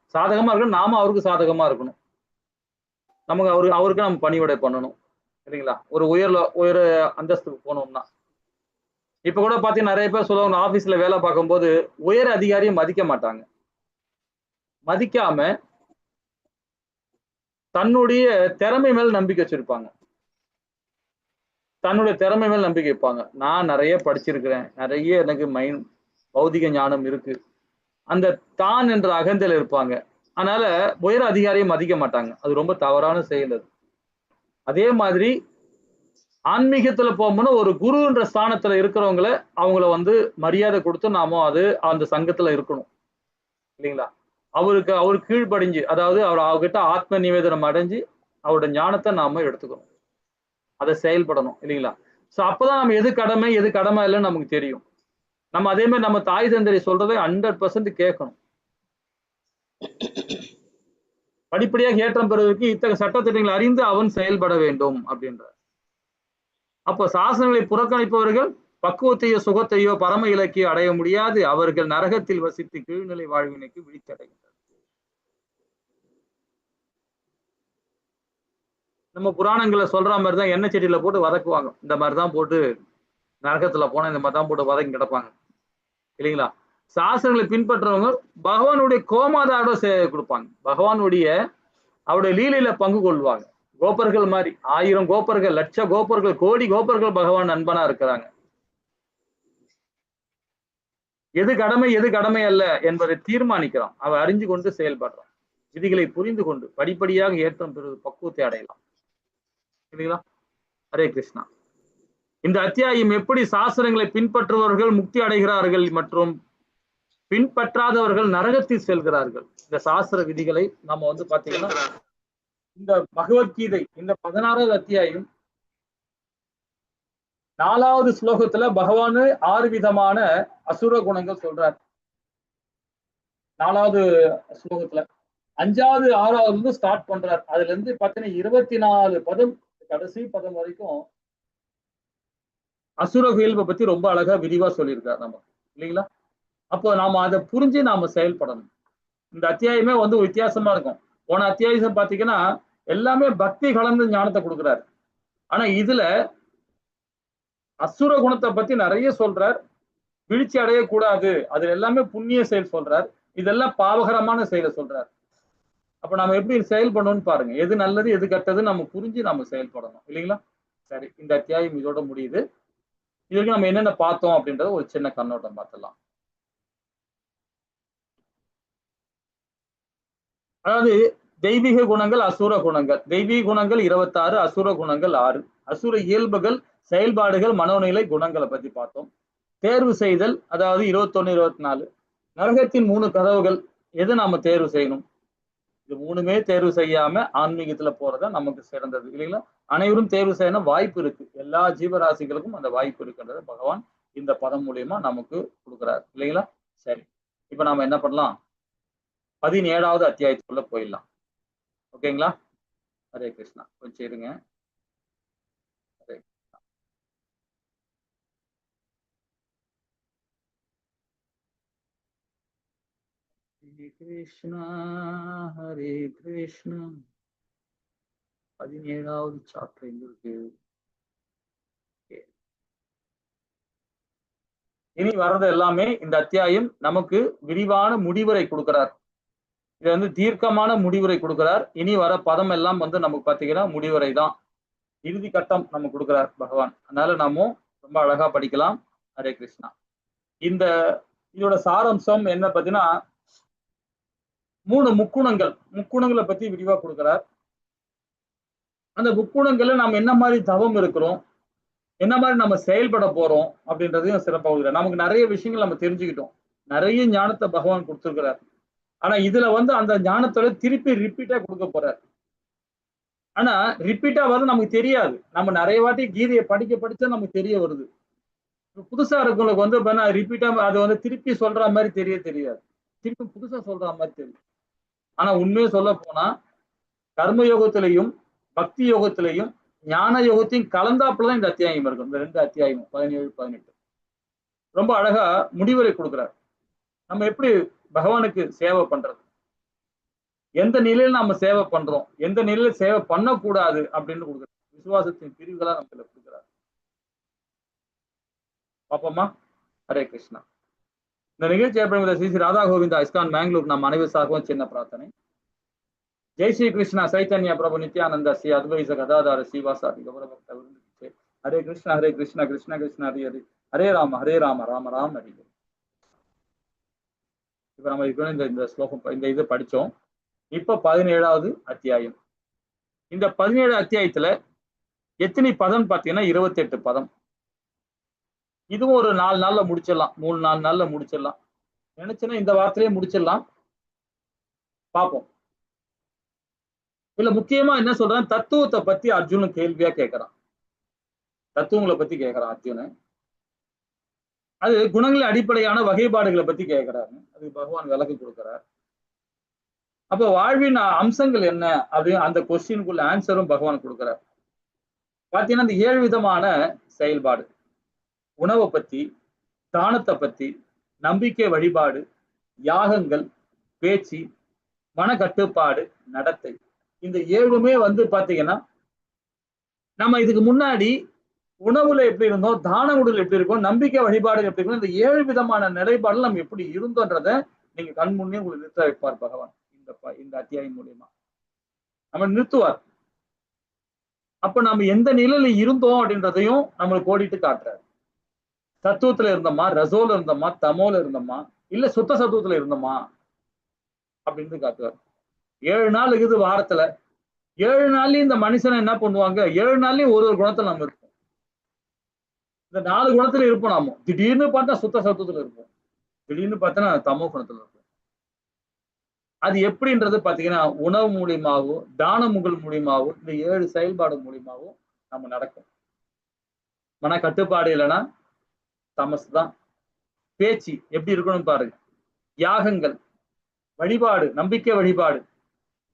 நாம அவருக்கு சாதகமா இருக்கணும். நமக்கு அவருக்கு நம்ம பணிவிடை பண்ணணும், இல்லைங்களா? ஒரு உயர அந்தஸ்துக்கு போனோம்னா இப்ப கூட பாத்தீங்கன்னா நிறைய பேர் சொல்லுவாங்க, ஆபீஸ்ல வேலை பார்க்கும்போது உயர் அதிகாரியை மதிக்க மாட்டாங்க. மதிக்காம தன்னுடைய திறமை மேல் நம்பிக்கை வச்சிருப்பாங்க, வைப்பாங்க. நான் நிறைய படிச்சிருக்கிறேன், நிறைய எனக்கு பௌதிக ஞானம் இருக்கு, அந்த தான் என்ற அகந்தையில இருப்பாங்க. அதனால உயர் அதிகாரியை மதிக்க மாட்டாங்க. அது ரொம்ப தவறான செயல். அது அதே மாதிரி ஆன்மீகத்துல போகும்போது ஒரு குருன்ற ஸ்தானத்துல இருக்கிறவங்கள அவங்கள மரியாதை கொடுத்து நாம அந்த சங்கத்துல இருக்கணும், இல்லைங்களா? அவருக்கு கீழ்ப்படிஞ்சு, அதாவது அவர்கிட்ட ஆத்ம நிவேதனம் அடைஞ்சு அவரோட ஞானத்தை நாம எடுத்துக்கணும், அதை செயல்படணும், இல்லைங்களா? சோ அப்பதான் நம்ம எது கடமை இல்லைன்னு நமக்கு தெரியும். நம்ம அதே மாதிரி நம்ம தாய் தந்தை சொல்றதை 100% கேட்கணும். படிப்படியாக ஏற்றம் பெறுவதற்கு இத்தகைய சட்டத்திட்டங்களை அறிந்து அவன் செயல்பட வேண்டும் அப்படின்ற. அப்போ சாசனங்களை புறக்கணிப்பவர்கள் பக்குவத்தையோ சுகத்தையோ பரம இலக்கியோ அடைய முடியாது, அவர்கள் நரகத்தில் வசித்து கீழ்நிலை வாழ்வினைக்கு விழித்தடைகின்றனர். நம்ம புராணங்களை சொல்ற மாதிரிதான் எண்ணெய் செடியில போட்டு வதக்குவாங்க, இந்த மாதிரிதான் போட்டு நரகத்துல போனா இந்த மாதிரிதான் போட்டு வதக்கி கிடப்பாங்க, இல்லைங்களா? சாஸ்திரங்களை பின்பற்றவங்க பகவானுடைய கோமாதாவோட கொடுப்பாங்க, அவருடைய லீலையில பங்கு கொள்வாங்க. கோபர்கள் மாதிரி 1000 கோபர்கள், லட்ச கோபர்கள், கோடி கோபர்கள் பகவான் நண்பனா இருக்கிறாங்க. எது கடமை அல்ல என்பதை தீர்மானிக்கிறான், அவ அறிஞ்சு கொண்டு செயல்படுறான். விதிகளை புரிந்து கொண்டு படிப்படியாக ஏற்றம் பெறுவது பக்குவத்தை அடையலாம், இல்லைங்களா? ஹரே கிருஷ்ணா. இந்த அத்தியாயம் எப்படி சாஸ்திரங்களை பின்பற்றுபவர்கள் முக்தி அடைகிறார்கள் மற்றும் பின்பற்றாதவர்கள் நரகத்தில் செல்கிறார்கள். இந்த சாஸ்திர விதிகளை நம்ம வந்து பாத்தீங்கன்னா இந்த பகவத்கீதை இந்த 16வது அத்தியாயம் 4வது ஸ்லோகத்துல பகவானு 6 விதமான அசுர குணங்கள் சொல்றார். 4வது ஸ்லோகத்துல 5வது 6வது இருந்து ஸ்டார்ட் பண்றார். அதுல இருந்து பாத்தீங்கன்னா 24 பதம் கடைசி பதம் வரைக்கும் அசுர இயல்பை பத்தி ரொம்ப அழகா விரிவா சொல்லியிருக்காரு நமக்கு, இல்லைங்களா? அப்போ நாம அதை புரிஞ்சு நாம செயல்படணும். இந்த அத்தியாயமே வந்து வித்தியாசமா இருக்கும். போன அத்தியாயம் பாத்தீங்கன்னா எல்லாமே பக்தி கலந்து ஞானத்தை கொடுக்குறாரு. ஆனா இதுல அசுர குணத்தை பத்தி நிறைய சொல்றார். வீழ்ச்சி அடையக்கூடாது, அது எல்லாமே புண்ணிய செயல் சொல்றார். இதெல்லாம் பாவகரமான செயலை சொல்றார். அப்ப நம்ம எப்படி செயல்படணும்னு பாருங்க. எது நல்லது எது கெட்டது நம்ம புரிஞ்சு நம்ம செயல்படணும், இல்லைங்களா? சரி, இந்த அத்தியாயம் இதோட முடியுது. இதுக்கு நம்ம என்னென்ன பார்த்தோம் அப்படின்றத ஒரு சின்ன கண்ணோட்டம் பார்த்துடலாம். அதாவது தெய்வீக குணங்கள் அசுர குணங்கள். தெய்வீக குணங்கள் 26, அசுர குணங்கள் 6. அசுர இயல்புகள், செயல்பாடுகள், மனோநிலை, குணங்களை பத்தி பார்த்தோம். தேர்வு செய்தல், அதாவது 21, 24. நரகத்தின் 3 கதவுகள், எது நாம தேர்வு செய்யணும்? இது 3மே தேர்வு செய்யாம ஆன்மீகத்துல போறதா நமக்கு சிறந்தது, இல்லைங்களா? அனைவரும் தேர்வு செய்யணும் வாய்ப்பு இருக்கு. எல்லா ஜீவராசிகளுக்கும் அந்த வாய்ப்பு இருக்குன்றத பகவான் இந்த பதம் மூலியமா நமக்கு கொடுக்குறாரு, இல்லைங்களா? சரி, இப்ப நாம என்ன பண்ணலாம்? 17வது அத்தியாயத்துக்குள்ள போயிடலாம். ஓகேங்களா? ஹரே கிருஷ்ணா. கொஞ்சம் இருங்க. ஹரே கிருஷ்ணா ஹரே கிருஷ்ணா. 17வது சாப்டர் எங்க இருக்கு? இனி வர்றது எல்லாமே இந்த அத்தியாயம் நமக்கு விரிவான முடிவுரை கொடுக்கிறார். இது வந்து தீர்க்கமான முடிவுரை கொடுக்கிறார். இனி வர பதம் எல்லாம் வந்து நமக்கு பாத்தீங்கன்னா முடிவுரை தான், இறுதி கட்டம் நம்ம கொடுக்கிறார் பகவான். அதனால நாம ரொம்ப அழகா படிக்கலாம். ஹரே கிருஷ்ணா. இந்த இதோட சாரம்சம் என்ன பார்த்தீங்கன்னா 3 முக்குணங்களை பத்தி விரிவா கொடுக்கிறார். அந்த முக்குணங்களை நாம் என்ன மாதிரி தவம் இருக்கிறோம், என்ன மாதிரி நம்ம செயல்பட போறோம் அப்படின்றதையும் சிறப்பாக கொடுக்குறார். நமக்கு நிறைய விஷயங்கள் நம்ம தெரிஞ்சுக்கிட்டோம், நிறைய ஞானத்தை பகவான் கொடுத்துருக்கிறார். ஆனா இதுல வந்து அந்த ஞானத்தோட திருப்பி ரிப்பீட்டா கொடுக்க போறார். ஆனா ரிப்பீட்டா வந்து நமக்கு தெரியாது. நம்ம நிறைய வாட்டி கீதையை படிச்சா நமக்கு தெரிய வருது. புதுசா இருக்கவங்களுக்கு வந்து ரிப்பீட்டா அது வந்து திருப்பி சொல்ற மாதிரி தெரியாது, திருப்பி புதுசா சொல்ற மாதிரி தெரியும். ஆனா உண்மையை சொல்ல போனா கர்ம யோகத்திலையும் பக்தி யோகத்திலையும் ஞான யோகத்தையும் கலந்தாப்புலதான் இந்த அத்தியாயம் இருக்கும். இந்த 2 அத்தியாயமும் 17, 18 ரொம்ப அழகா முடிவுரை கொடுக்குறாரு. நம்ம எப்படி பகவானுக்கு சேவை பண்றது, எந்த நிலையில நம்ம சேவை பண்றோம், எந்த நிலையில சேவை பண்ணக்கூடாது அப்படின்னு கொடுக்குறாரு. விசுவாசத்தின் பிரிவுகளா நமக்கு கொடுக்குறாரு. பாப்போமா? ஹரே கிருஷ்ணா. இந்த நிகழ்ச்சி ஏற்படுகிற ஸ்ரீ ராதா கோவிந்தா இஸ்கான் பெங்களூர் நம் அனைவருக்காகவும் சின்ன பிரார்த்தனை. ஜெய் ஸ்ரீ கிருஷ்ணா சைத்தன்ய பிரபு நித்யானந்த ஸ்ரீ அத்வைத கதாதார ஸ்ரீவாசாதி கௌரபக்த விருந்துச்சு. ஹரே கிருஷ்ணா ஹரே கிருஷ்ணா கிருஷ்ண கிருஷ்ண ஹரி ஹரி, ஹரே ராம ராம ராம ஹரி. இப்ப நம்ம இந்த ஸ்லோகம் இந்த இது படிச்சோம். இப்ப 17வது அத்தியாயம். இந்த 17 அத்தியாயத்துல எத்தனை பதம் பார்த்தீங்கன்னா 28 பதம். இதுவும் ஒரு 4 நாள்ல முடிச்சிடலாம், 3-4 நாள்ல முடிச்சிடலாம். நினைச்சுன்னா இந்த வாரத்திலேயே முடிச்சிடலாம். பார்ப்போம். இதுல முக்கியமா என்ன சொல்றான், தத்துவத்தை பத்தி அர்ஜுனன் கேள்வியா கேட்கிறான். தத்துவங்களை பத்தி கேட்கிறான் அர்ஜுனன். அது குணங்களின் அடிப்படையான வகைப்பாடுகளை பத்தி கேட்கிறாரு. அது பகவான் விளக்கு கொடுக்கிறார். அப்போ வாழ்வின் அம்சங்கள் என்ன அப்படின்னு அந்த கொஸ்டினுக்குள்ள ஆன்சரும் பகவான் கொடுக்கிறார். பாத்தீங்கன்னா இந்த 7 விதமான செயல்பாடு, உணவை பத்தி, தானத்தை பத்தி, நம்பிக்கை வழிபாடு, யாகங்கள், பேச்சு, மனக்கட்டுப்பாடு, நடத்தை, இந்த 7மே வந்து பாத்தீங்கன்னா நம்ம இதுக்கு முன்னாடி உணவுல எப்படி இருந்தோம், தான உடல் எப்படி இருக்கும், நம்பிக்கை வழிபாடு எப்படி இருக்கும், இந்த 7 விதமான நிலைப்பாடுல நம்ம எப்படி இருந்தோன்றத நீங்க கண் முன்னே உங்களுக்கு நிறுத்த வைப்பார் பகவான். இந்த அத்தியாயம் மூலியமா நம்ம நிறுத்துவார். அப்ப நம்ம எந்த நிலையில இருந்தோம் அப்படின்றதையும் நம்மளுக்கு கோடிட்டு காட்டுறாரு. தத்துவத்துல இருந்தோமா, ரசோல இருந்தோமா, தமோல இருந்தோமா, இல்ல சுத்த சத்துவத்துல இருந்தோமா அப்படின்னு காட்டுவார். 7 நாள் இருக்குது வாரத்துல, 7 நாள்லயும் இந்த மனுஷனை என்ன பண்ணுவாங்க, 7 நாள்லயும் ஒரு குணத்துல நம்ம இருப்போம். இந்த 4 குணத்துல இருப்போம். நாம திடீர்னு பார்த்தா சுத்த சத்துவத்துல இருப்போம், திடீர்னு பார்த்தா தமோ குணத்துல இருப்போம். அது எப்படின்றது பாத்தீங்கன்னா உணவு மூலியமாகவும் தானமுகள் மூலியமாகவும் இந்த 7 செயல்பாடு மூலியமாகவும் நம்ம நடக்கும். மன கட்டுப்பாடு இல்லைன்னா தமசு தான். பேச்சு எப்படி இருக்கணும் பாருங்க. யாகங்கள், வழிபாடு, நம்பிக்கை வழிபாடு,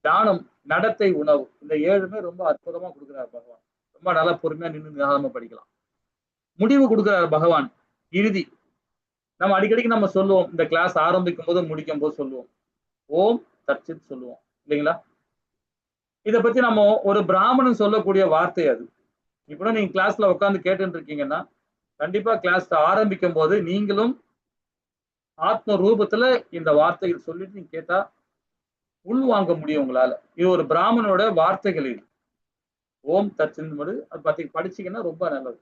தானம், நடத்தை, உணவு, இந்த 7மே ரொம்ப அற்புதமா கொடுக்குறாரு பகவான். ரொம்ப நல்லா பொறுமையா நின்று நிதானமா படிக்கலாம். முடிவு கொடுக்குறாரு பகவான். இறுதி நம்ம அடிக்கடிக்கு நம்ம சொல்லுவோம், இந்த கிளாஸ் ஆரம்பிக்கும் போது முடிக்கும் போது சொல்லுவோம், ஓம் தச்சித் சொல்லுவோம் இல்லைங்களா? இதை பத்தி நம்ம ஒரு பிராமணன் சொல்லக்கூடிய வார்த்தை அது. இப்போ நீங்க கிளாஸ்ல உட்காந்து கேட்டுட்டு இருக்கீங்கன்னா கண்டிப்பா கிளாஸ் ஆரம்பிக்கும் போது நீங்களும் ஆத்ம ரூபத்துல இந்த வார்த்தைகள் சொல்லிட்டு நீங்க கேட்டா உள்வாங்க முடியும் உங்களால. இது ஒரு பிராமணோட வார்த்தைகள். இது ஓம் தச்சின்பது அது பத்தி படிச்சீங்கன்னா ரொம்ப நல்லது.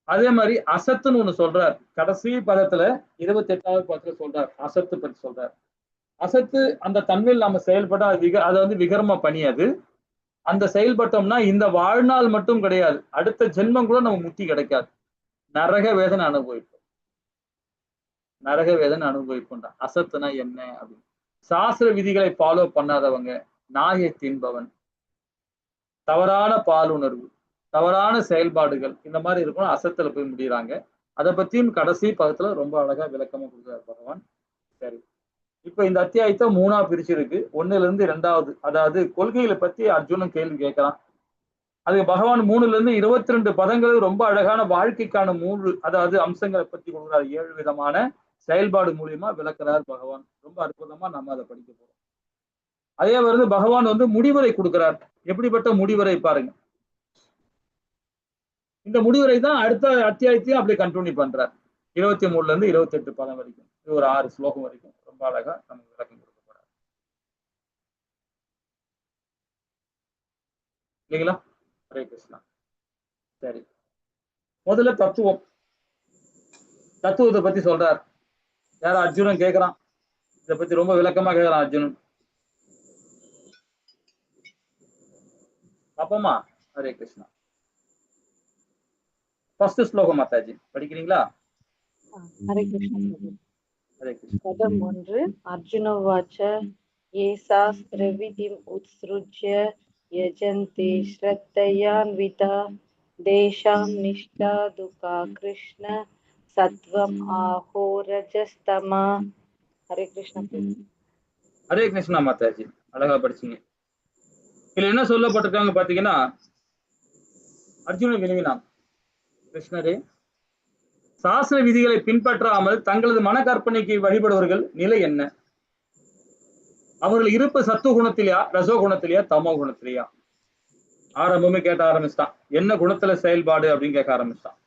அதே மாதிரி அசத்துன்னு ஒண்ணு சொல்றார் கடைசி பதத்துல 28வது பதத்துல சொல்றார். அசத்து பத்தி சொல்றார். அசத்து அந்த தன்மையில் நம்ம செயல்பட அதை வந்து விகரமா பணியாது. அந்த செயல்பட்டோம்னா இந்த வாழ்நாள் மட்டும் கிடையாது, அடுத்த ஜென்மம் கூட நம்ம முக்தி கிடைக்காது. நரக வேதனை அனுபவிப்போம். நரக வேதனை அனுபவிப்போம்டா. அசத்துனா என்ன அப்படின்னு சாஸ்திர விதிகளை ஃபாலோ பண்ணாதவங்க, நாயை தின்பவன், தவறான பாலுணர்வு, தவறான செயல்பாடுகள், இந்த மாதிரி இருக்கணும். அசத்துல போய் முடியறாங்க. அதை பத்தியும் கடைசி பதத்துல ரொம்ப அழகா விளக்கமா கொடுக்குறார் பகவான். சரி, இப்ப இந்த அத்தியாயத்தை 3ஆ பிரிச்சிருக்கு. 1ல இருந்து 2வது, அதாவது கொள்கைகளை பத்தி அர்ஜுனன் கேள்வி கேட்கலாம். அதுக்கு பகவான் 3ல இருந்து 22 பதங்கள் ரொம்ப அழகான வாழ்க்கைக்கான 3 அதாவது அம்சங்களை பத்தி கொடுக்குறாரு. 7 விதமான செயல்பாடு மூலியமா விளக்குறார் பகவான். ரொம்ப அற்புதமா நம்ம அதை படிக்க போறோம். அதே வருது பகவான் வந்து முடிவுரை கொடுக்கிறார். எப்படிப்பட்ட முடிவுரை பாருங்க. இந்த முடிவுரை தான் அடுத்த அத்தியாயத்தையும் அப்படியே கண்டினியூ பண்றார். 23ல இருந்து 28 பதம் வரைக்கும். இது ஒரு 6 ஸ்லோகம் வரைக்கும் ரொம்ப அழகா நமக்கு விளக்கம் கொடுக்க போறார் இல்லைங்களா? ஹரே கிருஷ்ணா. சரி, முதல்ல தத்துவம். தத்துவத்தை பத்தி சொல்றார். யாரும் அர்ஜுனன் கேட்கிறான், இதை பத்தி ரொம்ப விளக்கமா கேட்கிறான் அர்ஜுனன். பாப்போமா? ஹரே கிருஷ்ணா. ஃபர்ஸ்ட் ஸ்லோகம் மாதாஜி படிக்கிறீங்களா? ஹரே கிருஷ்ணா. ஹரே கிருஷ்ணா. பதம் 1. அர்ஜுன உவாச்ச ये शास्त्रविधिम् उत्सृज्य यजन्ते श्रद्धयान्विता तेषां निष्ठा दुःखा कृष्ण सत्वम् आहो रजस्तमा. हरे कृष्ण. ஹரே கிருஷ்ணா மாதாஜி, அழகா படிச்சீங்க. இதுல என்ன சொல்லப்பட்டிருக்காங்க பாத்தீங்கன்னா, அர்ஜுனன் வினவினான், கிருஷ்ணரே, சாஸ்திர விதிகளை பின்பற்றாமல் தங்களது மன கற்பனைக்கு வழிபடுவர்கள் நிலை என்ன? அவர்கள் இருப்பு சத்துவ குணத்திலையா, ரசோ குணத்திலையா, தமோ குணத்திலையா? ஆரம்பமே கேட்ட ஆரம்பிச்சிட்டான். என்ன குணத்துல செயல்பாடு அப்படின்னு கேட்க ஆரம்பிச்சிட்டான்.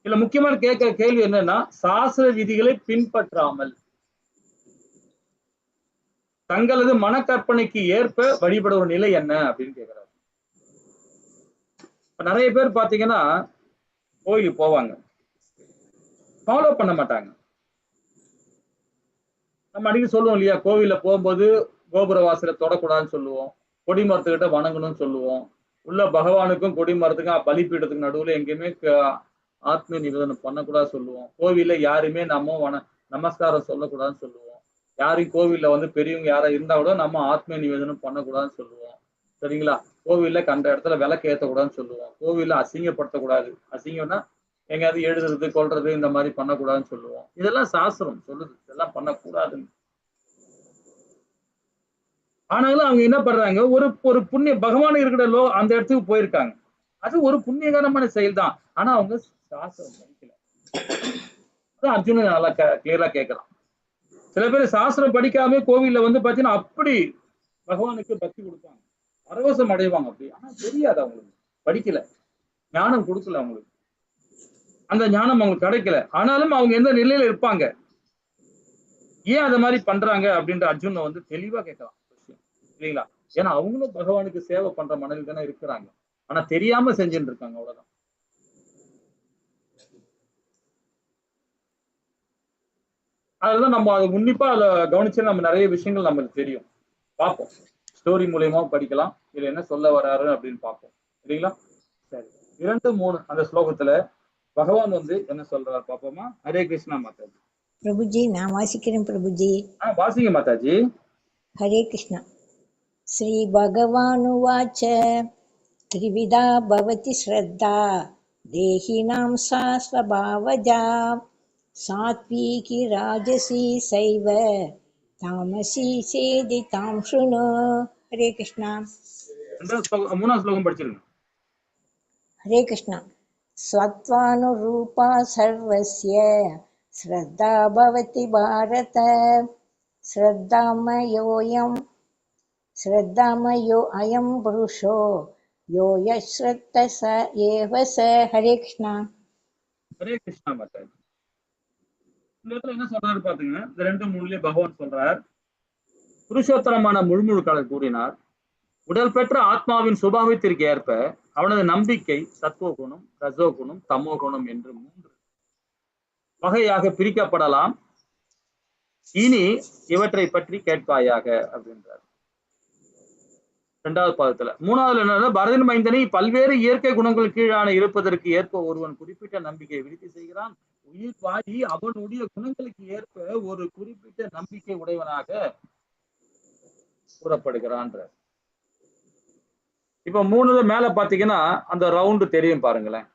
இதுல முக்கியமான கேட்கிற கேள்வி என்னன்னா, சாஸ்திர விதிகளை பின்பற்றாமல் தங்களது மன கற்பனைக்கு ஏற்ப வழிபடுற நிலை என்ன அப்படின்னு கேட்கிறாரு. இப்ப நிறைய பேர் பாத்தீங்கன்னா கோயிலுக்கு போவாங்க, ஃபாலோ பண்ண மாட்டாங்க. நம்ம அடிக்கடி சொல்லுவோம் இல்லையா, கோவில்ல போகும்போது கோபுர வாசலை தொடக்கூடாதுன்னு சொல்லுவோம், கொடி மரத்துக்கிட்ட வணங்கணும்னு சொல்லுவோம், உள்ள பகவானுக்கும் கொடி மரத்துக்கும் பலிப்பீடத்துக்கு நடுவுல எங்கேயுமே ஆத்மீய நிவேதனம் பண்ணக்கூடாது சொல்லுவோம். கோவில்ல யாருமே நம்ம நமஸ்காரம் சொல்லக்கூடாதுன்னு சொல்லுவோம். யாரையும் கோவில்ல வந்து பெரியவங்க யாரா இருந்தா கூட நம்ம ஆத்மீய நிவேதனம் பண்ணக்கூடாதுன்னு சொல்லுவோம். சரிங்களா? கோவில்ல கண்ட இடத்துல விளக்கு ஏற்றக்கூடாதுன்னு சொல்லுவோம். கோவில்ல அசிங்கப்படுத்தக்கூடாது, அசிங்கம்னா எங்கேயாவது எழுதுறது கொல்றது இந்த மாதிரி பண்ணக்கூடாதுன்னு சொல்லுவோம். இதெல்லாம் சாஸ்திரம் சொல்லுது, இதெல்லாம் பண்ணக்கூடாதுன்னு. ஆனாலும் அவங்க என்ன பண்றாங்க, ஒரு புண்ணிய பகவான் இருக்கிற அந்த இடத்துக்கு போயிருக்காங்க, அது ஒரு புண்ணியகரமான செயல் தான். ஆனா அவங்க சாஸ்திரம் படிக்கல. அதான் அர்ஜுனன் நல்லா கிளியரா கேட்கலாம். சில பேர் சாஸ்திரம் படிக்காம கோவில்ல வந்து பாத்தீங்கன்னா அப்படி பகவானுக்கு பக்தி கொடுப்பாங்க, பரவசம் அடைவாங்க அப்படி. ஆனா தெரியாது அவங்களுக்கு, படிக்கல, ஞானம் கொடுக்கல அவங்களுக்கு, அந்த ஞானம் அவங்களுக்கு கிடைக்கல. ஆனாலும் அவங்க எந்த நிலையில இருப்பாங்க, ஏன் அதை மாதிரி பண்றாங்க அப்படின்ற அர்ஜுன வந்து தெளிவா கேட்கலாம் இல்லைங்களா? ஏன்னா அவங்களும் பகவானுக்கு சேவை பண்ற மனதில் தானே இருக்கிறாங்க, ஆனா தெரியாம செஞ்சுட்டு இருக்காங்க, அவ்வளவுதான். அதுதான் நம்ம அதை உன்னிப்பா அதை கவனிச்சு நம்ம நிறைய விஷயங்கள் நம்மளுக்கு தெரியும், பார்ப்போம். ஸ்டோரி மூலியமா படிக்கலாம். இதுல என்ன சொல்ல வராரு அப்படின்னு பார்ப்போம். சரிங்களா? சரி, 2, 3 அந்த ஸ்லோகத்துல பகவான் வந்து என்ன சொல்றாரு பாப்போமா? ஹரே கிருஷ்ணா மாதாஜி. பிரபுஜி நான் வாசிக்கிறேன் பிரபுஜி. வாசிங்க மாதாஜி. ஹரே கிருஷ்ணா. ஸ்ரீ பகவானுவாச்ச த்ரிவிதா பவதி ஸ்ரத்தா தேஹினாம் சா ஸ்வபாவஜா சாத்வீகி ராஜசி சைவ தாமசி சேதி தாம் ஷுணு. ஹரே கிருஷ்ணா. 3ஆவது ஸ்லோகம் படிச்சிருங்க. ஹரே கிருஷ்ணா. ஸ்வத்வானுரூபா சர்வஸ்ய ஸ்ரத்தா பவதி பாரத ஸ்ரத்தாமயோ அயம் புருஷோ யோ யஸ்ரத்த ச ஏவ ச. ஹரே கிருஷ்ணா. ஹரே கிருஷ்ணா மாதாஜி. இந்த இடத்துல என்ன சொல்றாரு பாத்தீங்க, இந்த 2, 3லயே பகவான் சொல்றார், புருஷோத்தரமான முழுமுழுக்காளர் கூறினார், உடல் பெற்ற ஆத்மாவின் சுபாவத்திற்கு ஏற்ப அவனது நம்பிக்கை சத்துவகுணம், ரஜோகுணம், தமோகுணம் என்று 3 வகையாக பிரிக்கப்படலாம். இனி இவற்றை பற்றி கேட்பாயாக அப்படின்றார் 2வது பாதத்துல. 3ஆவதுல என்னன்னா, பரதன் மைந்தனை பல்வேறு இயற்கை குணங்கள் கீழான இருப்பதற்கு ஏற்ப ஒருவன் குறிப்பிட்ட நம்பிக்கையை விருத்தி செய்கிறான். உயிர் வாழி அவனுடைய குணங்களுக்கு ஏற்ப ஒரு குறிப்பிட்ட நம்பிக்கை உடையவனாக கூறப்படுகிறான். இப்ப 3 மேல பாத்தீங்கன்னா அந்த ரவுண்டு தெரியும் பாருங்களேன்.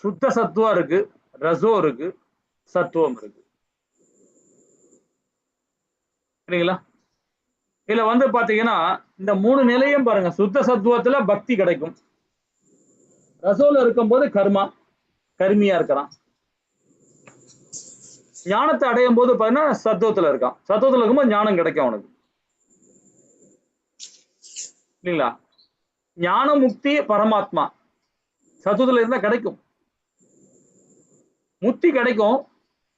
சுத்த சத்துவம் இருக்கு, ரசோ இருக்கு, சத்துவம் இருக்கு. சரிங்களா? இதுல வந்து பாத்தீங்கன்னா இந்த 3 நிலையும் பாருங்க. சுத்த சத்துவத்துல பக்தி கிடைக்கும், ரசோல இருக்கும்போது கர்மியா இருக்கிறான். ஞானத்தை அடையும் போது பாத்தீங்கன்னா சத்துவத்துல இருக்கான். சத்துவத்துல இருக்கும்போது ஞானம் கிடைக்கும் அவனுக்கு. இல்லைங்களா? ஞான முக்தி பரமாத்மா சத்துவத்துல இருந்தா கிடைக்கும், முக்தி கிடைக்கும்.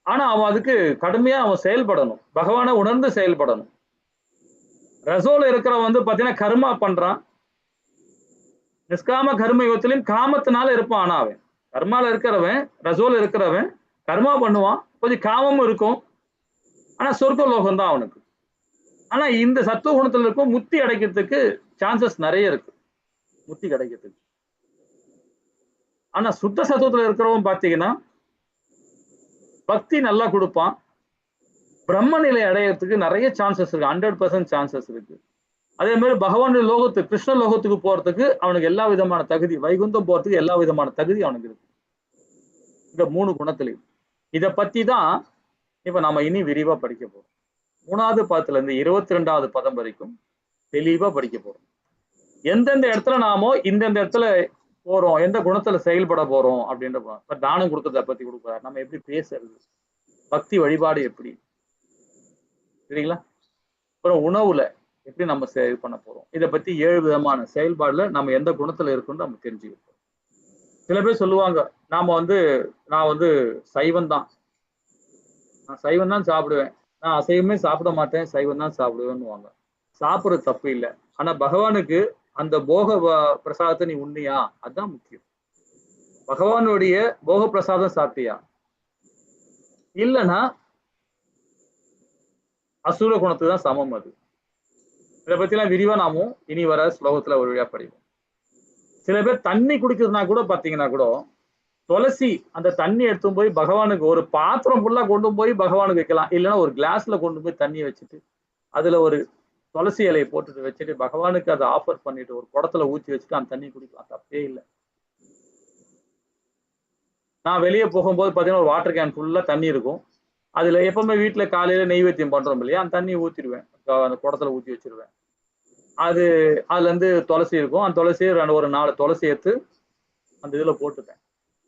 ஆனா அவன் அதுக்கு கடுமையா அவன் செயல்படணும், பகவானை உணர்ந்து செயல்படணும். ரசோல இருக்கிறவன் வந்து பாத்தீங்கன்னா கர்மா பண்றான், நிஷ்காம கர்ம யுகத்திலும் காமத்தினால இருப்பான். ஆனா அவன் கர்மால இருக்கிறவன், ரசோல இருக்கிறவன் கர்மா பண்ணுவான், கொஞ்சம் காமமும் இருக்கும், ஆனா சொர்க்க லோகம் தான் அவனுக்கு. ஆனா இந்த சத்துவ குணத்துல இருக்கும் முக்தி அடைக்கிறதுக்கு சான்சஸ் நிறைய இருக்கு, முக்தி கிடைக்கிறதுக்கு. ஆனா சுத்த சத்துவத்துல இருக்கிறவன் பாத்தீங்கன்னா பக்தி நல்லா கொடுப்பான், பிரம்ம நிலை அடையறதுக்கு நிறைய சான்சஸ் இருக்கு, 100% சான்சஸ் இருக்கு. அதே மாதிரி பகவானுடைய லோகத்துக்கு, கிருஷ்ண லோகத்துக்கு போறதுக்கு அவனுக்கு எல்லா விதமான தகுதி, வைகுந்தம் போறதுக்கு எல்லா விதமான தகுதி அவனுக்கு இருக்கு, இந்த 3 குணத்திலையும். இதை பத்தி தான் இப்ப நாம இனி விரிவா படிக்க போறோம். 3வது பாதத்துல இருந்து 22வது பதம் வரைக்கும் தெளிவா படிக்க போறோம். எந்தெந்த இடத்துல நாமோ இந்தெந்த இடத்துல போறோம், எந்த குணத்துல செயல்பட போறோம் அப்படின்ற. இப்ப தானம் கொடுக்கறத பத்தி கொடுக்குறாரு, நம்ம எப்படி பேசுறது, பக்தி வழிபாடு எப்படி, சரிங்களா? அப்புறம் உணவுல எப்படி நம்ம இது பண்ண போறோம், இதை பத்தி 7 விதமான செயல்பாடுல நம்ம எந்த குணத்துல இருக்குன்னு நம்ம தெரிஞ்சுக்க. சில பேர் சொல்லுவாங்க, நான் வந்து சைவம் தான், நான் சைவம் தான் சாப்பிடுவேன், நான் அசைவமே சாப்பிட மாட்டேன், சைவம் தான் சாப்பிடுவேன்னு. சாப்பிடுறது தப்பு இல்லை, ஆனா பகவானுக்கு அந்த போக பிரசாதத்தை நீ உண்ணியா, அதுதான் முக்கியம். பகவானுடைய போக பிரசாதம் சாப்பிட்டியா, இல்லைன்னா அசுர குணத்துக்கு தான் சமம் அது. இதை பத்தி எல்லாம் விரிவா நாமும் இனி வர ஸ்லோகத்துல ஒரு வழியா படிப்போம். சில பேர் தண்ணி குடிக்கிறதுனா கூட பாத்தீங்கன்னா கூட துளசி அந்த தண்ணி எடுத்து போய் பகவானுக்கு ஒரு பாத்திரம் ஃபுல்லா கொண்டு போய் பகவானுக்கு வைக்கலாம், இல்லைன்னா ஒரு கிளாஸ்ல கொண்டு போய் தண்ணி வச்சுட்டு அதுல ஒரு துளசி இலையை போட்டுட்டு வச்சுட்டு பகவானுக்கு அதை ஆஃபர் பண்ணிட்டு ஒரு குடத்துல ஊற்றி வச்சுட்டு அந்த தண்ணி குடிக்கலாம், தப்பே இல்லை. நான் வெளியே போகும்போது பாத்தீங்கன்னா ஒரு வாட்டர் கேன் ஃபுல்லா தண்ணி இருக்கும், அதுல எப்பவுமே வீட்டுல காலையில நெய்வேத்தியம் பண்றோம் இல்லையா, அந்த தண்ணியை ஊத்திடுவேன், அந்த குடத்துல ஊற்றி வச்சிருவேன். அதுல இருந்து துளசி இருக்கும், அந்த துளசியை ஒரு 4 துளசி எடுத்து அந்த இதுல போட்டுப்பேன்.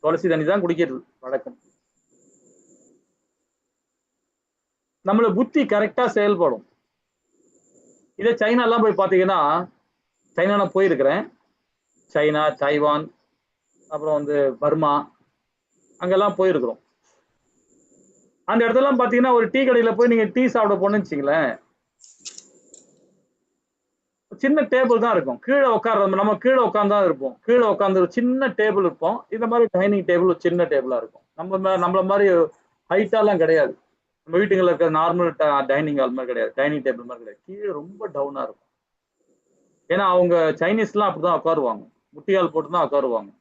துளசி தண்ணி தான் குடிக்கிறது வழக்கம். நம்மள புத்தி கரெக்டா செயல்படும். இதே சைனா எல்லாம் போய் பாத்தீங்கன்னா, சைனா நான் போயிருக்கிறேன், சைனா, தைவான், அப்புறம் வந்து பர்மா, அங்கெல்லாம் போயிருக்கிறோம். அந்த இடத்துல பாத்தீங்கன்னா ஒரு டீ கடையில போய் நீங்க டீ சாப்பிட போனேன்னு வச்சுங்களேன், சின்ன டேபிள் தான் இருக்கும், கீழே உட்கார்றது நம்ம கீழே உட்கார்ந்து இருப்போம், கீழே உட்காந்து ஒரு சின்ன டேபிள் இருப்போம். இந்த மாதிரி டைனிங் டேபிள் சின்ன டேபிளா இருக்கும், நம்மள மாதிரி ஹைட்டாலாம் கிடையாது, நம்ம வீட்டுகளில் இருக்கிற நார்மல் டைனிங் ஹால் மாதிரி கிடையாது, டைனிங் டேபிள் மாதிரி கிடையாது, கீழே ரொம்ப டவுனா இருக்கும். ஏன்னா அவங்க சைனீஸ்லாம் அப்படிதான் உட்காருவாங்க, முட்டியால் போட்டு தான் உட்காருவாங்க,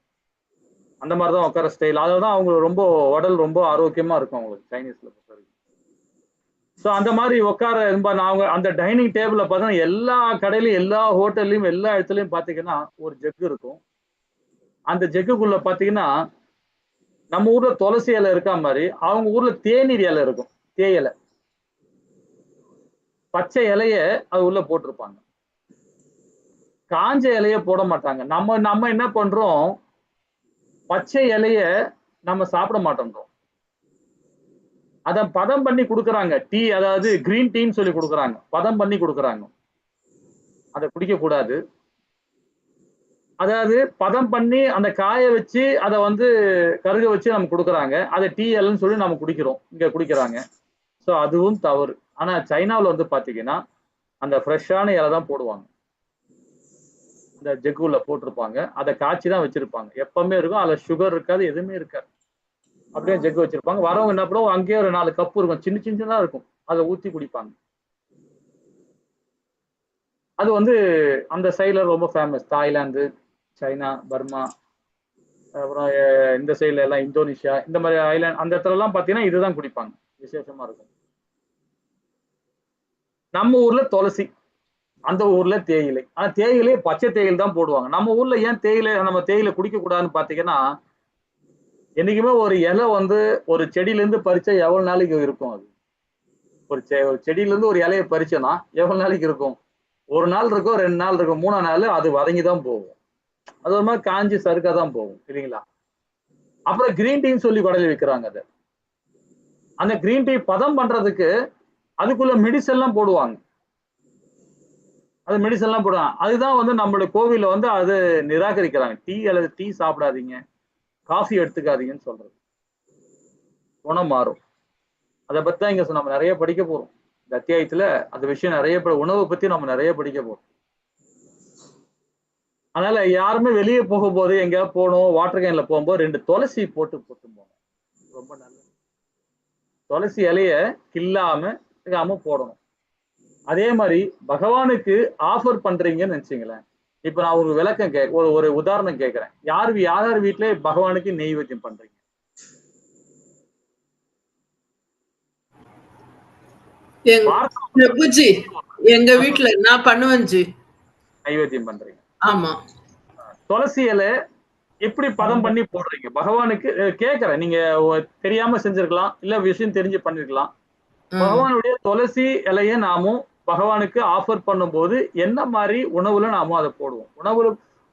அந்த மாதிரி தான் உட்கார ஸ்டைல். அதான் அவங்க ரொம்ப உடல் ரொம்ப ஆரோக்கியமா இருக்கும் அவங்களுக்கு சைனீஸ்ல பொறுத்த வரைக்கும். ஸோ அந்த மாதிரி உட்கார அவங்க அந்த டைனிங் டேபிள்ல பார்த்தீங்கன்னா எல்லா கடையிலையும் எல்லா ஹோட்டல்லையும் எல்லா இடத்துலையும் பார்த்தீங்கன்னா ஒரு ஜெக்கு இருக்கும். அந்த ஜெக்குக்குள்ள பார்த்தீங்கன்னா நம்ம ஊர்ல துளசி இலை இருக்கா மாதிரி அவங்க ஊர்ல தேநீர் இலை இருக்கும், தேயிலை பச்சை இலைய அது உள்ள போட்டிருப்பாங்க, காஞ்ச இலைய போட மாட்டாங்க. நம்ம என்ன பண்றோம், பச்சை இலைய நம்ம சாப்பிட மாட்டோம், அத பதம் பண்ணி கொடுக்குறாங்க. டீ, அதாவது கிரீன் டீன்னு சொல்லி கொடுக்குறாங்க, பதம் பண்ணி கொடுக்குறாங்க. அதை குடிக்க கூடாது. அதாவது பதம் பண்ணி அந்த காய வச்சு அதை கருக வச்சு நம்ம கொடுக்குறாங்க, அதை டீ எல்னு சொல்லி நம்ம குடிக்கிறோம், இங்க குடிக்கிறாங்க. ஸோ அதுவும் தவறு. ஆனா சைனாவில் பாத்தீங்கன்னா அந்த ஃப்ரெஷ்ஷான இலை தான் போடுவாங்க, இந்த ஜெக்குல போட்டிருப்பாங்க, அதை காய்ச்சி தான் வச்சிருப்பாங்க, எப்பவுமே இருக்கும். அதுல சுகர் இருக்காது, எதுவுமே இருக்காது, அப்படியே ஜெக்கு வச்சிருப்பாங்க. வரவங்க என்ன பண்ணுவோம், அங்கேயே ஒரு 4 கப்பு இருக்கும், சின்ன சின்னதா இருக்கும், அதை ஊத்தி குடிப்பாங்க. அது அந்த சைட்ல ரொம்ப ஃபேமஸ். தாய்லாந்து, சைனா, பர்மா, அப்புறம் இந்த சைட்ல எல்லாம் இந்தோனேஷியா, இந்த மாதிரி ஐலாண்ட் அந்த இடத்துல எல்லாம் பாத்தீங்கன்னா இதுதான் குடிப்பாங்க, விசேஷமா இருக்கும். நம்ம ஊர்ல துளசி, அந்த ஊர்ல தேயிலை. ஆனா தேயிலை பச்சை தேயிலை தான் போடுவாங்க. நம்ம ஊர்ல ஏன் நம்ம தேயிலை குடிக்க கூடாதுன்னு பாத்தீங்கன்னா, என்னைக்குமே ஒரு இலை ஒரு செடியில இருந்து பறிச்சா எவ்வளவு நாளைக்கு இருக்கும்? அது ஒரு செடியில இருந்து ஒரு இலையை பறிச்சோன்னா எவ்வளவு நாளைக்கு இருக்கும்? ஒரு நாள் இருக்கும், 2 நாள் இருக்கும், 3ஆம் நாள் அது வதங்கிதான் போகும், அது ஒரு மாதிரி காஞ்சி சறுக்காதான் போகும், இல்லைங்களா? அப்புறம் கிரீன் டீன்னு சொல்லி கடையில் விற்கிறாங்க. அது அந்த கிரீன் டீ பதம் பண்றதுக்கு அதுக்குள்ள மெடிசன் எல்லாம் போடுவாங்க, அது மெடிசன் எல்லாம் போடுவாங்க. அதுதான் நம்மளுடைய கோவில்ல அது நிராகரிக்கிறாங்க. டீ அல்லது டீ சாப்பிடாதீங்க, காஃபி எடுத்துக்காதீங்கன்னு சொல்றது. குணம் மாறும். அதை பத்தி தான் இங்க நம்ம நிறைய படிக்க போறோம். இந்த அத்தியாயத்துல அந்த விஷயம் நிறைய, உணவை பத்தி நம்ம நிறைய படிக்க போறோம். அதனால யாருமே வெளியே போகும்போது, எங்கேயாவது போகணும், வாட்டர் கேன்ல போகும்போது 2 துளசி போட்டு போங்க, ரொம்ப நல்லது. துளசி இலைய கில்லாம போடணும். அதே மாதிரி பகவானுக்கு ஆஃபர் பண்றீங்கன்னு நினைச்சீங்களேன். இப்ப நான் ஒரு விளக்கம் ஒரு உதாரணம் கேட்கிறேன். யார் வீட்டுல பகவானுக்கு நெய்வேத்தியம் பண்றீங்க? பிரபுஜி, எங்க வீட்டுல நான் பண்ணுவேன் ஜி, நைவேத்தியம் பண்றீங்க. ஆமா. துளசி இலை எப்படி பதம் பண்ணி போடுறீங்க பகவானுக்கு? கேட்கிறேன். நீங்க தெரியாம செஞ்சிருக்கலாம், இல்ல விஷயம் தெரிஞ்சு பண்ணிருக்கலாம். பகவானுடைய துளசி இலைய நாமும் பகவானுக்கு ஆஃபர் பண்ணும்போது என்ன மாதிரி உணவுல நாமும் அதை போடுவோம்?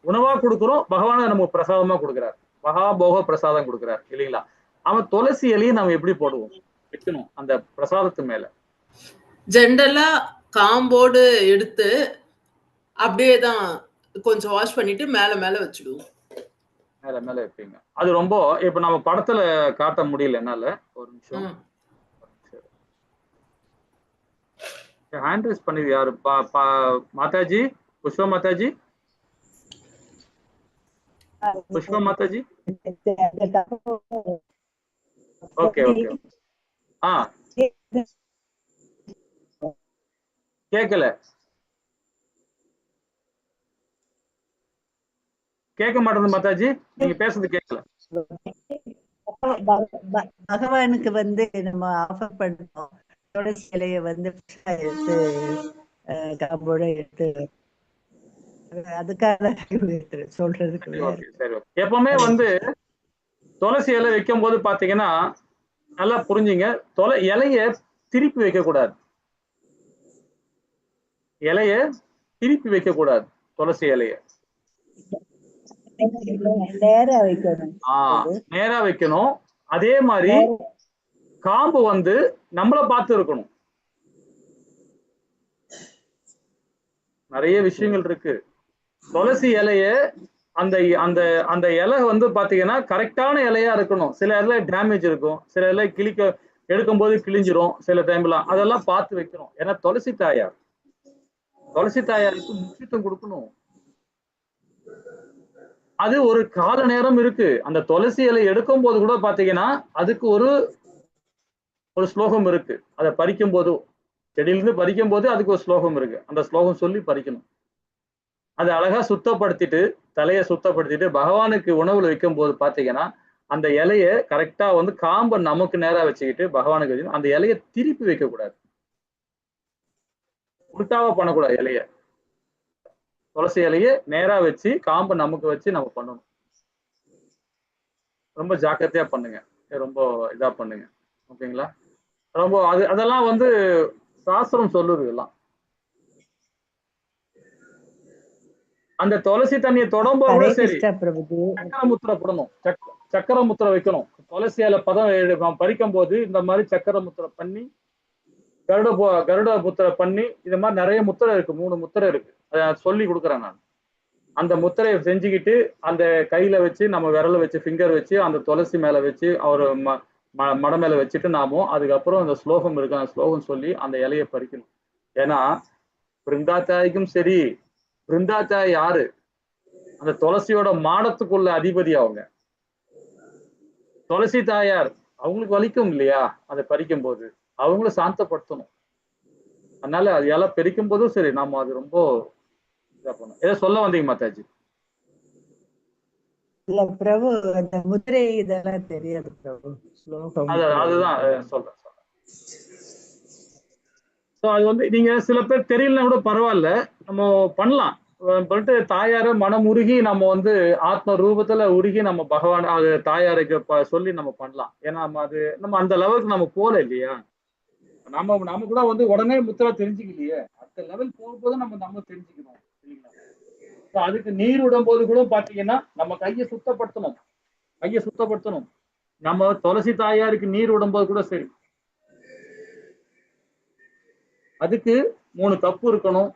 உணவா கொடுக்குறோம், பகவான நமக்கு பிரசாதமா கொடுக்குறாரு, மகாபோக பிரசாதம் கொடுக்குறாரு, இல்லைங்களா? அவன் துளசி இலையை நாம எப்படி போடுவோம், வைக்கணும் அந்த பிரசாதத்து மேல? ஜென்ரலா காம்போடு எடுத்து அப்படியே தான் கொஞ்சம் வாஷ் பண்ணிட்டு மேல வச்சுடுவோம். மேல வைப்பீங்க. அது ரொம்ப இப்ப நம்ம படத்துல காட்ட முடியல என்னால. ஒரு நிமிஷம் ஹேண்ட் ரைஸ் பண்ணது யாரு? மாதாஜி, புஷ்பா மாதாஜி, புஷ்பா மாதாஜி. Okay okay. கேட்கல, கேட்க மாட்டேங்குது மாதாஜி, நீங்க பேசுறது கேட்கல. பகவானுக்கு நம்ம ஆஃபர் பண்ணுவோம், துளசி இலைய எடுத்து காம்போட எடுத்து, அதுக்காக சொல்றதுக்கு. எப்பவுமே துளசி இலை வைக்கும் போது பாத்தீங்கன்னா நல்லா புரிஞ்சுங்க, இலைய திருப்பி வைக்க கூடாது, இலைய திருப்பி வைக்க கூடாது, துளசி இலைய நேரா வைக்கணும். அதே மாதிரி காம்பு நம்மள பார்த்து இருக்கணும். நிறைய விஷயங்கள் இருக்கு. துளசி இலைய அந்த அந்த அந்த இலை பாத்தீங்கன்னா கரெக்டான இலையா இருக்கணும். சில இலை டேமேஜ் இருக்கும், சில இலை எடுக்கும் போது கிழிஞ்சிரும், சில டைம்லாம் அதெல்லாம் பார்த்து வைக்கணும். ஏன்னா துளசி தாயாருக்கு முக்கியத்துவம் கொடுக்கணும். அது ஒரு கால நேரம் இருக்கு. அந்த துளசி இலை எடுக்கும் போது கூட பாத்தீங்கன்னா அதுக்கு ஒரு ஒரு ஸ்லோகம் இருக்கு. அதை பறிக்கும் போது, செடியிலிருந்து பறிக்கும் போது அதுக்கு ஒரு ஸ்லோகம் இருக்கு. அந்த ஸ்லோகம் சொல்லி பறிக்கணும். அதை அழகா சுத்தப்படுத்திட்டு, தலையை சுத்தப்படுத்திட்டு பகவானுக்கு உணவுல வைக்கும் போது பாத்தீங்கன்னா அந்த இலைய கரெக்டா வந்து காம்பை நமக்கு நேரா வச்சுக்கிட்டு பகவானுக்கு அந்த இலையை திருப்பி வைக்க கூடாது. உல்டாவா பண்ணக்கூடாது. இலைய துளசி இலையை நேரா வச்சு காம்பை நமக்கு வச்சு நம்ம பண்ணணும். ரொம்ப ஜாக்கிரதையா பண்ணுங்க. ரொம்ப இதா பண்ணுங்க. ஓகேங்களா? ரொம்ப அதெல்லாம் வந்து சாஸ்திரம் சொல்லுது. எல்லாம் அந்த துளசி தண்ணியை தொடம்போது கூட சரி சக்கர முத்திரை போடணும். சக்கர முத்திரை வைக்கணும். துளசி இலை பதம் பறிக்கும் போது இந்த மாதிரி சக்கர முத்திரை பண்ணி கருட முத்திரை பண்ணி இந்த மாதிரி நிறைய முத்திரை இருக்கு. 3 முத்திரை இருக்கு. அதை சொல்லி கொடுக்குறேன் நான். அந்த முத்திரையை செஞ்சுக்கிட்டு அந்த கையில வச்சு நம்ம விரல வச்சு ஃபிங்கர் வச்சு அந்த துளசி மேல வச்சு அவர் மட மேல வச்சுட்டு நாமும் அதுக்கப்புறம் அந்த ஸ்லோகம் இருக்கு. அந்த ஸ்லோகம் சொல்லி அந்த இலையை பறிக்கணும். ஏன்னா பிருந்தாத்தாய்க்கும் சரி, பிருந்தாத்தாய் யாரு? அந்த துளசியோட மாடத்துக்குள்ள அதிபதி அவங்க. துளசி தாயார் அவங்களுக்கு வலிக்கும் இல்லையா அதை பறிக்கும் போது, அவங்கள சாந்தப்படுத்தணும். அதனால அது இலை பறிக்கும் போதும் சரி நாம அது ரொம்ப இதா பண்ணணும். ஏதோ சொல்ல வந்தீங்க மாதாஜி? இல்ல பிரபு, அந்த முத்திரை இதெல்லாம் தெரியாது பிரபு. ஸ்லோகம் அதுதான் சொல்றேன். அது வந்து நீங்க சில பேர் தெரியலன்னா கூட பரவாயில்ல, நம்ம பண்ணலாம். பண்ணிட்டு தாயார மனம் உருகி நம்ம வந்து ஆத்ம ரூபத்துல உருகி நம்ம பகவான் அது தாயாருக்கு சொல்லி நம்ம பண்ணலாம். ஏன்னா நம்ம அந்த லெவலுக்கு நம்ம போல இல்லையா. நம்ம கூட வந்து உடனே முத்திரை தெரிஞ்சுக்கலையே. அடுத்த லெவல் போகும்போது நம்ம தெரிஞ்சுக்கணும் இல்லைங்களா. அதுக்கு நீர் விடும் போது கூட பாத்தீங்கன்னா நம்ம கையை சுத்தப்படுத்தணும். நம்ம துளசி தாயாருக்கு நீர் விடும்போது கூட சரி, அதுக்கு 3 கப்பு இருக்கணும்.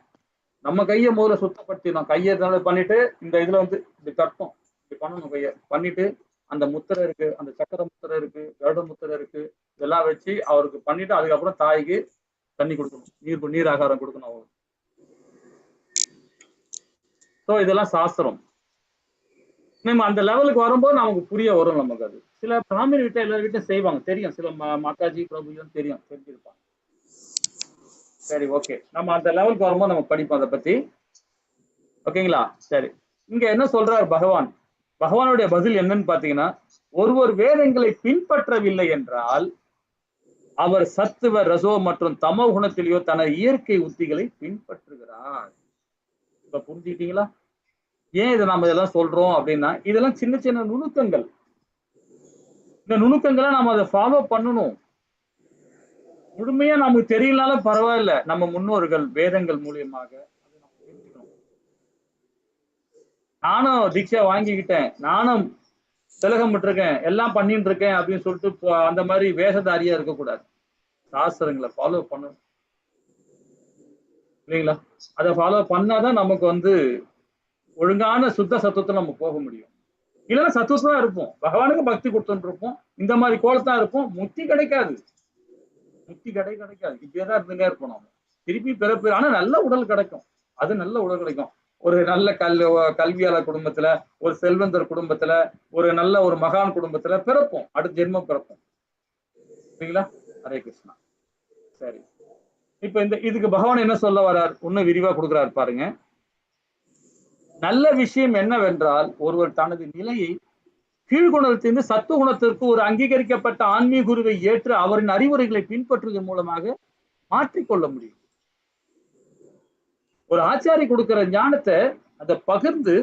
நம்ம கையை முதல்ல சுத்தப்படுத்திடணும். கையை பண்ணிட்டு இந்த இதுல வந்து இப்படி தட்டும், இப்படி பண்ணணும். கையை பண்ணிட்டு அந்த முத்திரை இருக்கு, அந்த சக்கர முத்திரை இருக்கு, கருட முத்திரை இருக்கு, இதெல்லாம் வச்சு அவருக்கு பண்ணிட்டு அதுக்கப்புறம் தாய்க்கு தண்ணி கொடுக்கணும், நீர் ஆகாரம் கொடுக்கணும் அவருக்கு. ஸோ இதெல்லாம் சாஸ்திரம். நம்ம அந்த லெவலுக்கு வரும்போது நமக்கு புரிய வரும். நமக்கு அது சில பிராமண வீட்டை எல்லார் வீட்டையும் செய்வாங்க, தெரியும். சில மாதாஜி பிரபுஜன் தெரிஞ்சிருப்பாங்க. சரி, ஓகே. நம்ம அந்த லெவலுக்கு வரும்போது நம்ம படிப்போம் அதை பத்தி. ஓகேங்களா? சரி, இங்க என்ன சொல்றாரு பகவானுடைய பதில் என்னன்னு பாத்தீங்கன்னா, ஒருவர் வேதங்களை பின்பற்றவில்லை என்றால் அவர் சத்துவ, ரசோ மற்றும் தமோ குணத்திலேயோ தனது இயற்கை உத்திகளை பின்பற்றுகிறார். இப்ப புரிஞ்சுக்கிட்டீங்களா ஏன் இதை நம்ம இதெல்லாம் சொல்றோம் அப்படின்னா? இதெல்லாம் சின்ன சின்ன நுணுக்கங்கள். இந்த நுணுக்கங்களை நம்ம அதை ஃபாலோ பண்ணணும். முழுமையா நமக்கு தெரியலனாலும் பரவாயில்ல, நம்ம முன்னோர்கள் வேதங்கள் மூலியமாக அதை நம்ம தெரிஞ்சுக்கணும். நானும் தீட்சை வாங்கிக்கிட்டேன், நானும் திலகம் விட்டுருக்கேன், எல்லாம் பண்ணிட்டு இருக்கேன் அப்படின்னு சொல்லிட்டு அந்த மாதிரி வேஷதாரியா இருக்கக்கூடாது. சாஸ்திரங்களை ஃபாலோ பண்ணணும் இல்லைங்களா? அதை ஃபாலோ பண்ணாதான் நமக்கு வந்து ஒழுங்கான சுத்த சத்துவத்துல நம்ம போக முடியும். இல்லைன்னா சத்துவத்தான் இருப்போம், பகவானுக்கு பக்தி கொடுத்துட்டு இருப்போம், இந்த மாதிரி கோலத்தான் இருப்போம், முக்தி கிடைக்காது. இப்படியேதான் இருந்துங்க இருப்போம் நம்ம. திருப்பி பிறப்பு, ஆனா நல்ல உடல் கிடைக்கும். அது நல்ல உடல் கிடைக்கும். ஒரு நல்ல கல்வியாளர் குடும்பத்துல, ஒரு செல்வந்தர் குடும்பத்துல, ஒரு நல்ல ஒரு மகான் குடும்பத்துல பிறப்போம், அடுத்த ஜென்மம் பிறப்போம். சரிங்களா? ஹரே கிருஷ்ணா. சரி, இப்ப இதுக்கு பகவான் என்ன சொல்ல வர்றார் இன்னும் விரிவா கொடுக்குறாரு பாருங்க. நல்ல விஷயம் என்னவென்றால் ஒருவர் தனது நிலையை கீழ்குணத்திலிருந்து சத்துவ குணத்திற்கு ஒரு அங்கீகரிக்கப்பட்ட ஆன்மீக குருவை ஏற்று அவரின் அறிவுரைகளை பின்பற்றுவதன் மூலமாக மாற்றிக்கொள்ள முடியும். ஒரு ஆச்சாரி கொடுக்கிற ஞானத்தை அதை பகிர்ந்து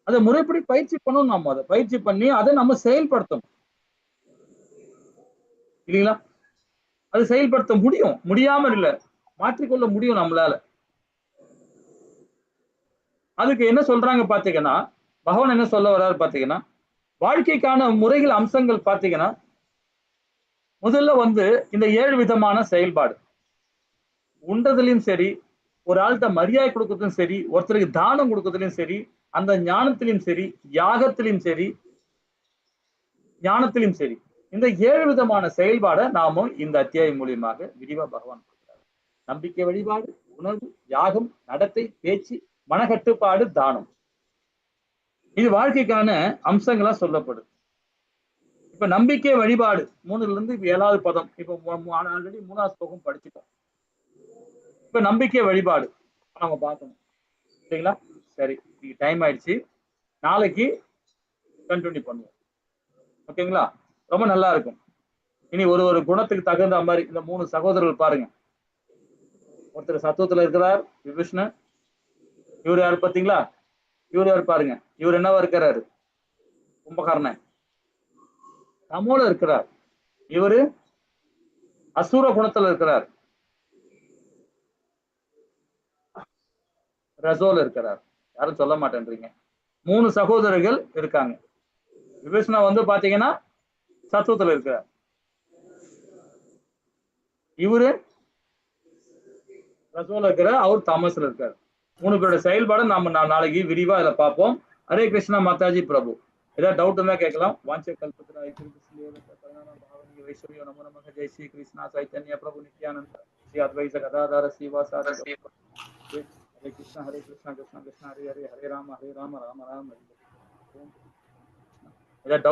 அதை முறைப்படி பயிற்சி பண்ணணும். நம்ம அதை பயிற்சி பண்ணி அதை நம்ம செயல்படுத்தணும் இல்லைங்களா? அது செயல்படுத்த முடியும், முடியாமல் இல்லை, மாற்றிக்கொள்ள முடியும் நம்மளால. அதுக்கு என்ன சொல்றாங்க பாத்தீங்கன்னா, பகவான் என்ன சொல்ல வர்றாரு பாத்தீங்கன்னா, வாழ்க்கைக்கான முறைகள் அம்சங்கள் பாத்தீங்கன்னா, முதல்ல வந்து இந்த 7 விதமான செயல்பாடு. உண்டதுலயும் சரி, ஒரு ஆள்கிட்ட மரியாதை கொடுக்கறதும் சரி, ஒருத்தருக்கு தானம் கொடுக்கறதுலயும் சரி, அந்த ஞானத்திலையும் சரி, யாகத்திலையும் சரி, ஞானத்திலையும் சரி, இந்த 7 விதமான செயல்பாடை நாமும் இந்த அத்தியாயம் மூலியமாக விரிவா பகவான் கொடுக்கிறார். நம்பிக்கை, வழிபாடு, உணர்வு, யாகம், நடத்தை, பேச்சு, மனக்கட்டுப்பாடு, தானம். இது வாழ்க்கைக்கான அம்சங்களா சொல்லப்படுது. இப்ப நம்பிக்கை வழிபாடு 3ல இருந்து இப்ப 7வது பதம். இப்ப ஆல்ரெடி 3வது ஸ்லோகம் படிச்சுட்டோம். இப்ப நம்பிக்கை வழிபாடு நம்ம பார்க்கணும். சரிங்களா? சரி, டைம் ஆயிடுச்சு. நாளைக்கு கண்டினியூ பண்ணுவோம். ஓகேங்களா? ரொம்ப நல்லா இருக்கும். இனி ஒரு குணத்துக்கு தகுந்த மாதிரி இந்த 3 சகோதரர்கள் பாருங்க. ஒருத்தர் சத்துவத்துல இருக்கிறார், விபீஷ்ணு. இவர் யாரு பாத்தீங்களா? இவர் யாரு பாருங்க. இவர் என்னவா இருக்கிறாரு? கும்பகர்ணன். தமோல இருக்கிறார். இவரு அசுர குணத்துல இருக்கிறார். ரசோல இருக்கிறார். யாரும் சொல்ல மாட்டேன்றீங்க. 3 சகோதரர்கள் இருக்காங்க. விபீஷ்ணா வந்து பாத்தீங்கன்னா சத்துவத்துல இருக்கிறார். இவரு ரசோல இருக்கிறார், அவர் தாமஸ்ல இருக்கார். 3 பேரோட செயல்பாடு நாம நாளைக்கு விரிவா இதை பார்ப்போம். ஹரே கிருஷ்ணா மாதாஜி பிரபு. ஏதாவது டவுட் இருந்தா கேட்கலாம். வாஞ்ச கல்பத்ராய் பாவனி வைஷ்ணவியோ நமோ நமக. ஜெய் ஸ்ரீ கிருஷ்ணா சைத்தன்ய பிரபு நித்யானந்த ஸ்ரீ அத்வைத கதாதார ஸ்ரீவாசார. ஹரே கிருஷ்ணா கிருஷ்ணா கிருஷ்ணா ஹரே ஹரே, ஹரே ராம ராம ராம. ஏதாவது